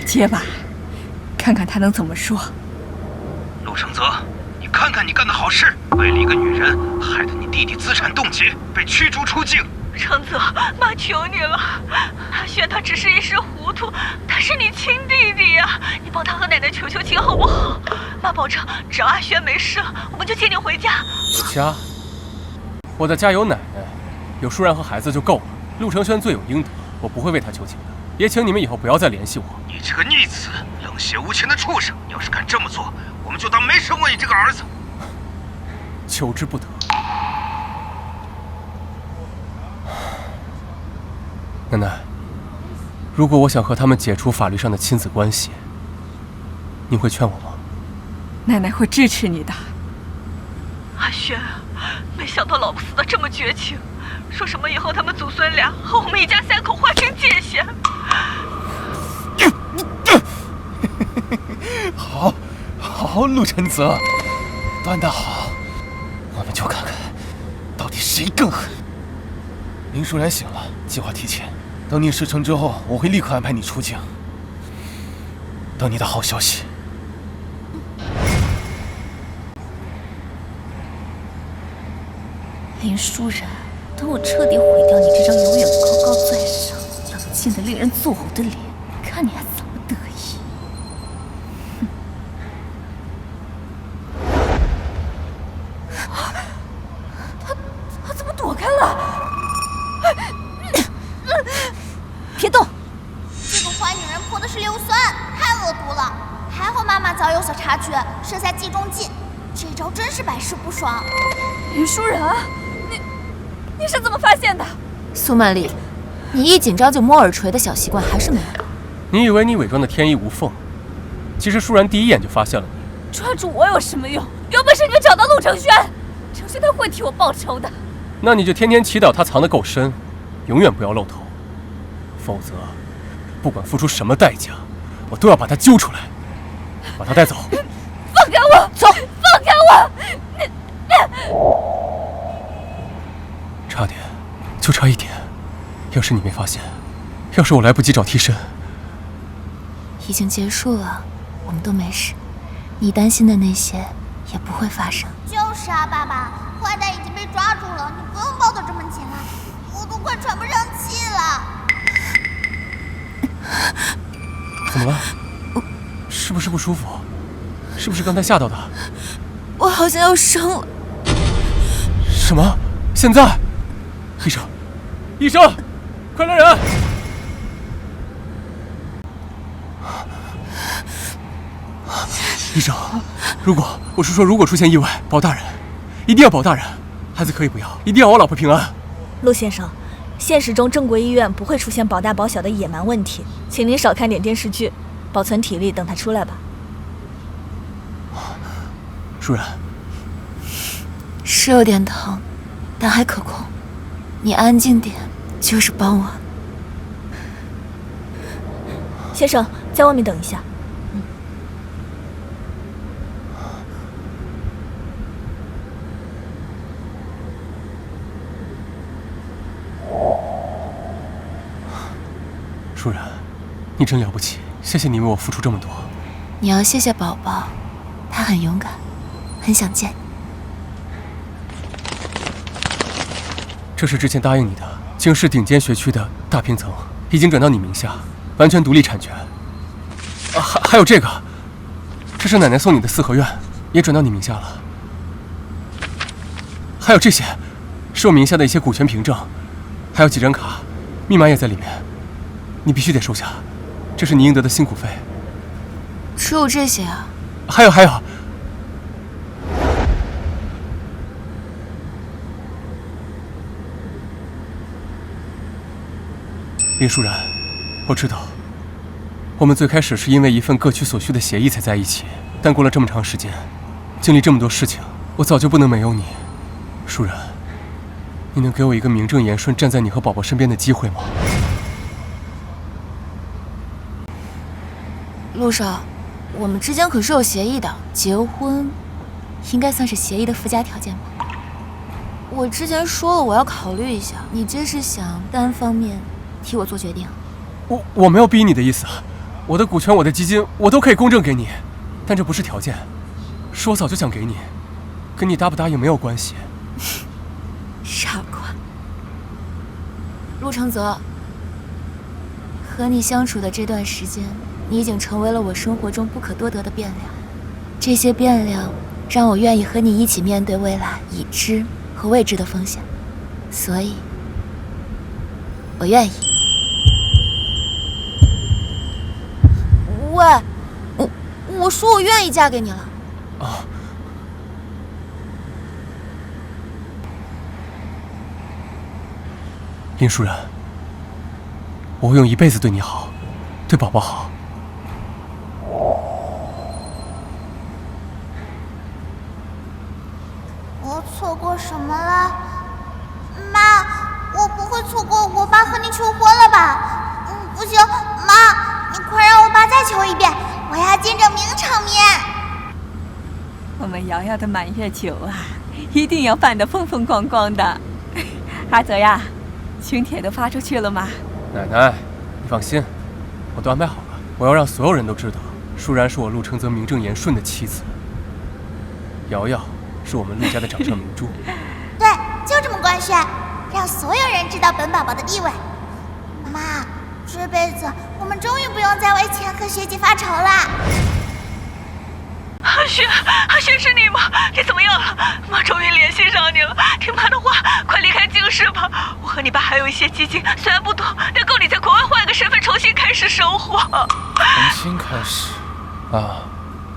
结巴，看看他能怎么说。陆承泽，你看看你干的好事，为了一个女人，害得你弟弟资产冻结，被驱逐出境。承泽，妈求你了，阿轩他只是一时糊涂，他是你亲弟弟呀，你帮他和奶奶求求情好不好？妈保证，只要阿轩没事，我们就接你回家。家，我的家有奶奶，有舒然和孩子就够了。陆承轩罪有应得，我不会为他求情的。也请你们以后不要再联系我。你这个逆子，冷血无情的畜生！你要是敢这么做，我们就当没生过你这个儿子。求之不得。奶奶，如果我想和他们解除法律上的亲子关系，你会劝我吗？奶奶会支持你的。阿轩，没想到老婆死得这么绝情，说什么以后他们祖孙俩和我们一家3口划清界限。好，陆承泽，端得好，我们就看看到底谁更狠。林舒然醒了，计划提前，等你事成之后，我会立刻安排你出境。等你的好消息。林舒然，等我彻底毁掉你这张永远高高在上、冷静的令人作呕的脸，看你还怎么得意！他怎么躲开了？别动！这个坏女人泼的是硫酸，太恶毒了。还好妈妈早有所察觉，设下计中计，这招真是百试不爽。林舒然，你是怎么发现的？苏曼丽，你一紧张就摸耳垂的小习惯还是没有。你以为你伪装的天衣无缝，其实舒然第一眼就发现了你。抓住我有什么用？有本事你们找到陆承轩，承轩他会替我报仇的。那你就天天祈祷他藏得够深，永远不要露头，否则，不管付出什么代价，我都要把他揪出来，把他带走。放开我！走！放开我！差点，就差一点。要是你没发现，要是我来不及找替身，已经结束了，我们都没事。你担心的那些也不会发生。就是啊，爸爸，坏蛋已经被抓住了，你不用抱得这么紧了，我都快喘不上气了。怎么了？是不是不舒服？是不是刚才吓到的？我好像要生了。什么？现在？医生，快来人！医生，如果出现意外，保大人，一定要保大人，孩子可以不要，一定要我老婆平安。陆先生，现实中正规医院不会出现保大保小的野蛮问题，请您少看点电视剧，保存体力，等他出来吧。舒然，是有点疼，但还可控。你安静点，就是帮我。先生，在外面等一下。舒然，你真了不起，谢谢你为我付出这么多。你要谢谢宝宝，他很勇敢，很想见你。这是之前答应你的京市顶尖学区的大平层，已经转到你名下，完全独立产权。还有这个，这是奶奶送你的四合院，也转到你名下了。还有这些，是我名下的一些股权凭证，还有几张卡，密码也在里面。你必须得收下，这是你应得的辛苦费。只有这些啊？还有，林舒然，我知道，我们最开始是因为一份各取所需的协议才在一起，但过了这么长时间，经历这么多事情，我早就不能没有你。舒然，你能给我一个名正言顺站在你和宝宝身边的机会吗？陆少，我们之间可是有协议的，结婚应该算是协议的附加条件吧。我之前说了我要考虑一下，你这是想单方面替我做决定？我没有逼你的意思，我的股权、我的基金，我都可以公证给你，但这不是条件，是我早就想给你，跟你答不答应没有关系。傻瓜，陆承泽，和你相处的这段时间，你已经成为了我生活中不可多得的变量，这些变量让我愿意和你一起面对未来已知和未知的风险，所以，我愿意。喂，我说我愿意嫁给你了。啊。林舒然，我会用一辈子对你好，对宝宝好。我错过什么了？妈，我不会错过我爸和你求婚了吧？不行，妈，你快让我爸再求一遍，我要见证名场面。我们瑶瑶的满月酒啊，一定要办得风风光光的。阿泽呀，请帖都发出去了吗？奶奶，你放心，我都安排好了。我要让所有人都知道，舒然是我陆承泽名正言顺的妻子，瑶瑶是我们陆家的掌上明珠。对，就这么官宣，让所有人知道本宝宝的地位。妈，这辈子我们终于不用再为钱和学籍发愁了。阿雪是你吗？你怎么样了？妈终于联系上你了，听妈的话，快离开京市吧。我和你爸还有一些基金，虽然不多，但够你在国外换个身份重新开始生活。重新开始？啊，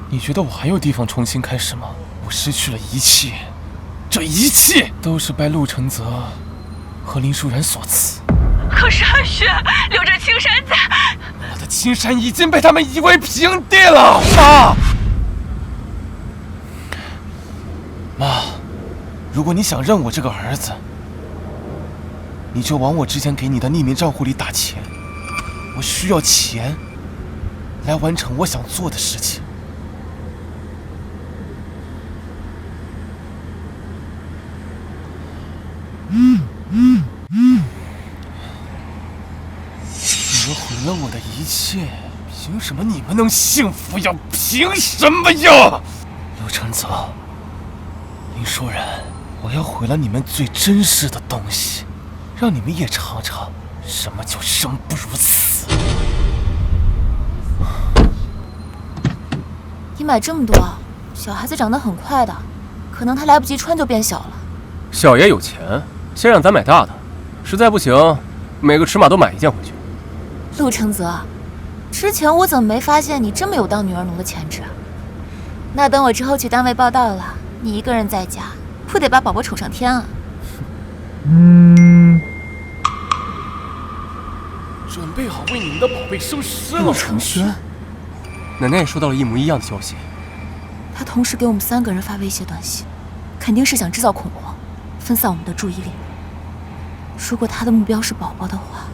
你觉得我还有地方重新开始吗？我失去了一切，这一切都是拜陆承泽和林舒然所赐。可是阿雪，留着青山在，我的青山已经被他们夷为平地了，妈。妈，如果你想认我这个儿子，你就往我之前给你的匿名账户里打钱。我需要钱来完成我想做的事情。你们毁了我的一切，凭什么你们能幸福呀？凭什么呀？陆承泽，林舒然，我要毁了你们最珍视的东西，让你们也尝尝什么叫生不如死。你买这么多，小孩子长得很快的，可能他来不及穿就变小了。小爷有钱，先让咱买大的，实在不行，每个尺码都买一件回去。陆承泽，之前我怎么没发现你这么有当女儿奴的潜质啊？那等我之后去单位报道了，你一个人在家，不得把宝宝宠上天啊？准备好为你们的宝贝收尸了。陆承轩，奶奶也收到了一模一样的消息。他同时给我们3个人发威胁短信，肯定是想制造恐慌，分散我们的注意力。如果他的目标是宝宝的话，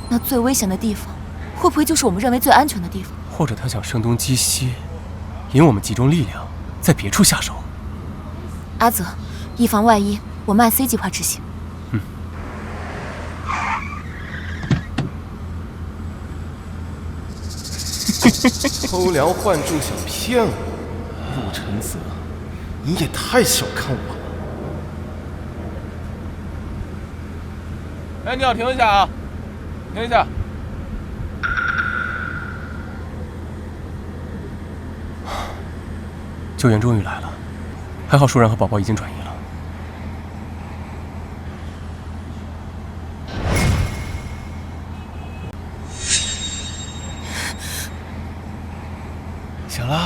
那最危险的地方，会不会就是我们认为最安全的地方？或者他想声东击西，引我们集中力量，在别处下手。阿泽，以防万一，我们按 C 计划执行。偷梁换柱想骗我，陆承泽，你也太小看我了。哎，你好，停一下啊，停一下。救援终于来了，还好舒然和宝宝已经转移了。行了，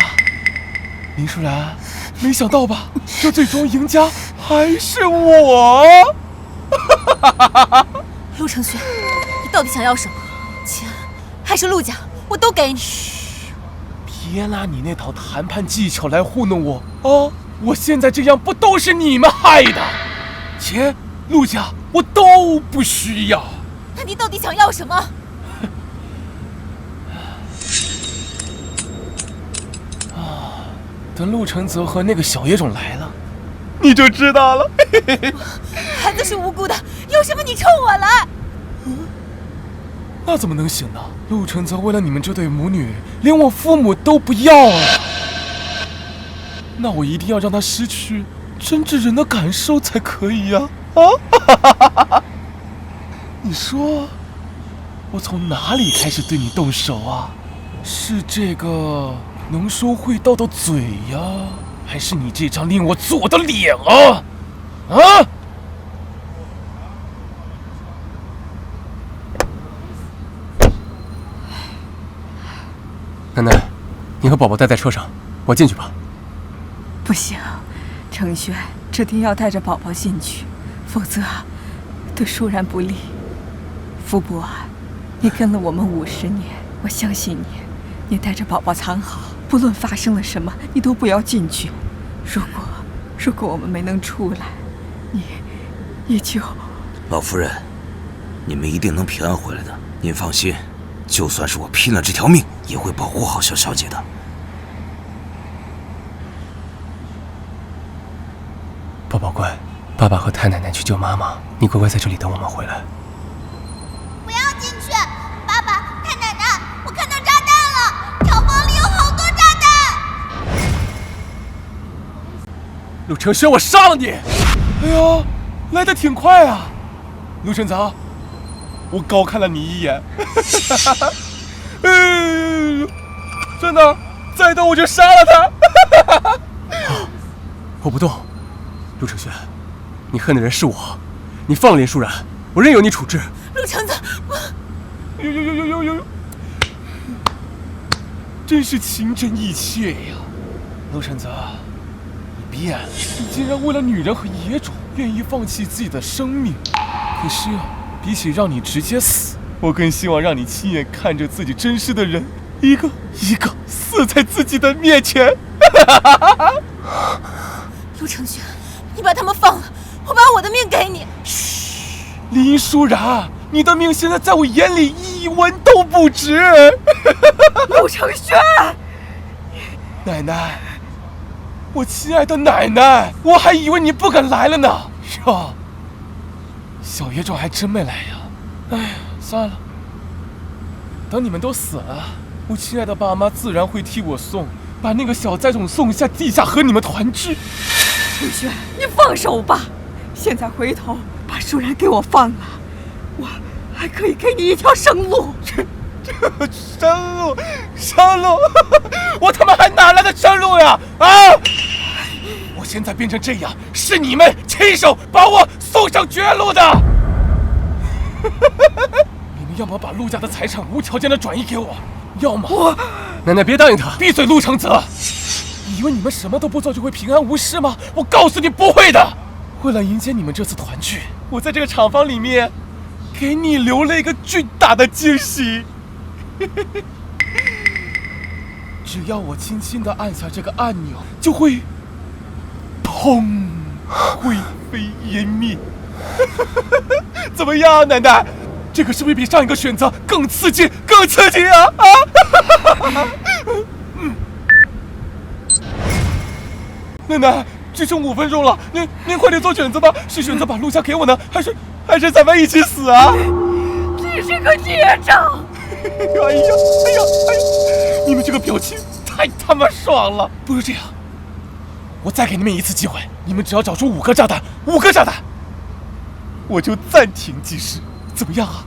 林舒然，没想到吧？这最终赢家还是我！陆承轩，你到底想要什么？钱还是陆家，我都给你。别拿你那套谈判技巧来糊弄我啊！我现在这样不都是你们害的？钱、陆家我都不需要。那你到底想要什么？等陆承泽和那个小野种来了，你就知道了。孩子是无辜的，有什么你冲我来？那怎么能行呢？陆承泽为了你们这对母女，连我父母都不要了。那我一定要让他失去真挚人的感受才可以呀！啊！你说，我从哪里开始对你动手啊？是这个能说会道的嘴呀，还是你这张令我做的脸啊？啊！奶奶，你和宝宝待在车上，我进去吧。不行，程轩，指定要带着宝宝进去，否则对舒然不利。傅博，你跟了我们50年，我相信你，你带着宝宝藏好，不论发生了什么，你都不要进去。如果我们没能出来，你就……老夫人，你们一定能平安回来的，您放心。就算是我拼了这条命，也会保护好小小姐的。宝宝乖，爸爸和太奶奶去救妈妈，你乖乖在这里等我们回来。不要进去！爸爸、太奶奶，我看到炸弹了，厂房里有好多炸弹！陆承轩，我杀了你！哎呀，来得挺快啊！陆承泽，我高看了你一眼。真的，再等我就杀了他。我不动。陆承轩，你恨的人是我，你放了林舒然，我任由你处置。陆承泽，呦，真是情真意切呀！陆承泽，你变了，你竟然为了女人和野种愿意放弃自己的生命。可是啊，比起让你直接死，我更希望让你亲眼看着自己珍视的人一个一个死在自己的面前。陆承轩，你把他们放了，我把我的命给你。嘘，林舒然，你的命现在在我眼里一文都不值。陆承轩，奶奶，我亲爱的奶奶，我还以为你不敢来了呢。哟，小野种还真没来呀。哎呀，算了，等你们都死了，我亲爱的爸妈自然会替我送，把那个小灾种送下地下和你们团聚。程轩，你放手吧！现在回头把舒然给我放了，我还可以给你一条生路。生路，我他妈还哪来的生路呀？啊！我现在变成这样，是你们亲手把我送上绝路的。你们要么把陆家的财产无条件的转移给我，要么奶奶别答应他。闭嘴，陆承泽！你以为你们什么都不做就会平安无事吗？我告诉你不会的。为了迎接你们这次团聚，我在这个厂房里面给你留了一个巨大的惊喜。只要我轻轻地按下这个按钮，就会砰，灰飞烟灭。怎么样，奶奶？这个是不是比上一个选择更刺激、更刺激啊？奶奶，只剩5分钟了，您快点做选择吧，是选择把陆家给我呢，还是咱们一起死啊？这是个孽障！哎呀，你们这个表情太他妈爽了！不如这样，我再给你们一次机会，你们只要找出5个炸弹，5个炸弹，我就暂停计时，怎么样啊？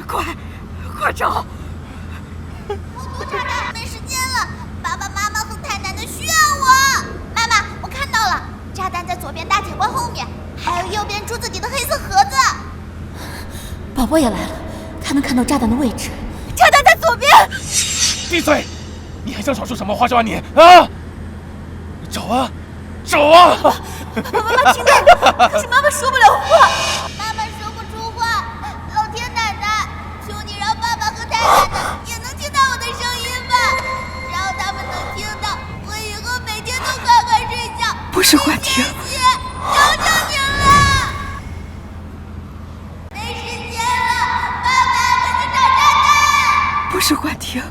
快找！不炸弹，没时间了，爸爸妈妈和太奶奶需要我。妈妈，我看到了，炸弹在左边大铁罐后面，还有右边桌子底的黑色盒子。宝宝也来了，他能看到炸弹的位置。炸弹在左边。闭嘴！你还想耍出什么花招啊你啊？找啊！妈妈听到，可是妈妈说不了话。妈妈说不出话，老天奶奶，求你让爸爸和太奶奶也能听到我的声音吧。只要他们能听到，我以后每天都乖乖睡觉。不是幻听，求求你了！没时间了，爸爸，快去找炸弹！不是幻听，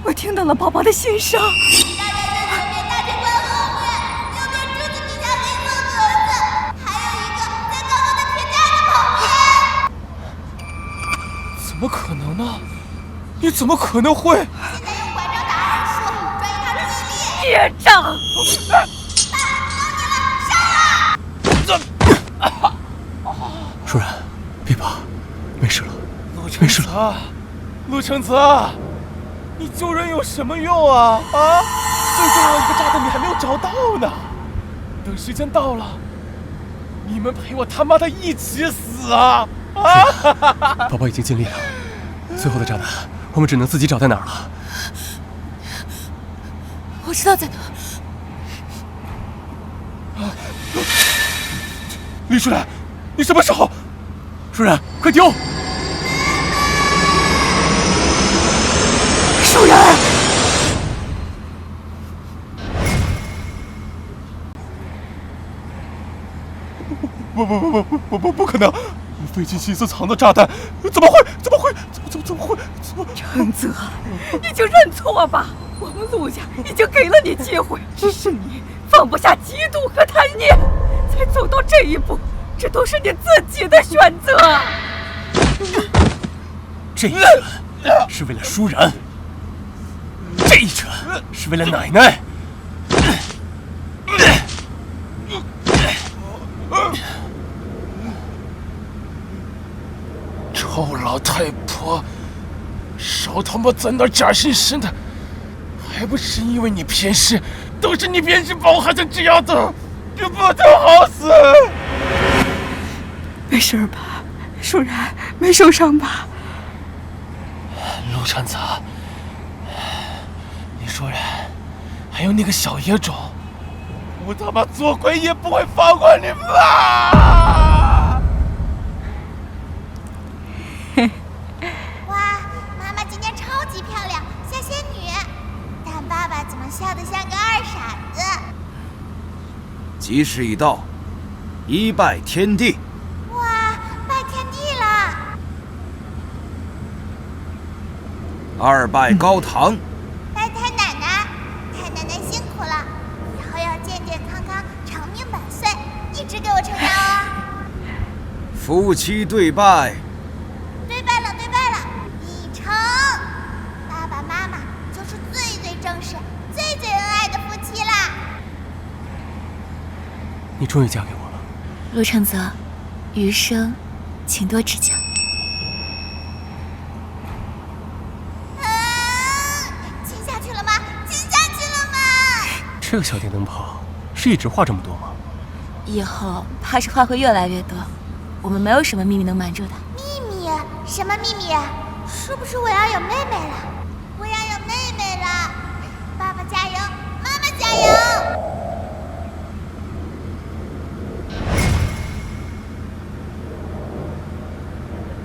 我听到了宝宝的心声。炸弹在左边大铁罐后面，右边桌子底下黑色盒子，还有一个在高高的铁架子旁边。怎么可能呢？你怎么可能会？现在用拐杖打二叔，转移他注意力。孽障！舒然，别怕，没事了，没事了。陆承泽，你救人有什么用啊？最重要一个炸弹你还没有找到呢。等时间到了，你们陪我他妈的一起死啊！宝宝已经尽力了，最后的炸弹我们只能自己找在哪儿了。我知道在哪。李舒然，你什么时候？舒然，快丢！舒然，不可能！我费尽心思藏的炸弹，怎么会？承泽，你就认错吧，我们陆家已经给了你机会，只是你放不下嫉妒和贪念，才走到这一步，这都是你自己的选择。这一拳是为了舒然，这一拳是为了奶奶。臭老太婆，少他妈在那假惺惺的，还不是因为你偏视，都是你偏视把我害成这样的，你不得好死！没事吧，舒然，没受伤吧？陆承泽，你舒然，还有那个小野种，我他妈做鬼也不会放过你们啊！哇，妈妈今天超级漂亮，像仙女。但爸爸怎么笑得像个二傻子？吉时已到，一拜天地。哇，拜天地啦！二拜高堂。拜太奶奶，太奶奶辛苦了，以后要健健康康、长命百岁，一直给我撑腰哦。夫妻对拜。对拜了，已成。爸爸妈妈就是最正式、最恩爱的夫妻啦。你终于嫁给我了，陆承泽，余生请多指教。亲下去了吗？亲下去了吗？这个小电灯泡是一直画这么多吗？以后怕是话会越来越多，我们没有什么秘密能瞒住他。秘密？什么秘密？是不是我要有妹妹了？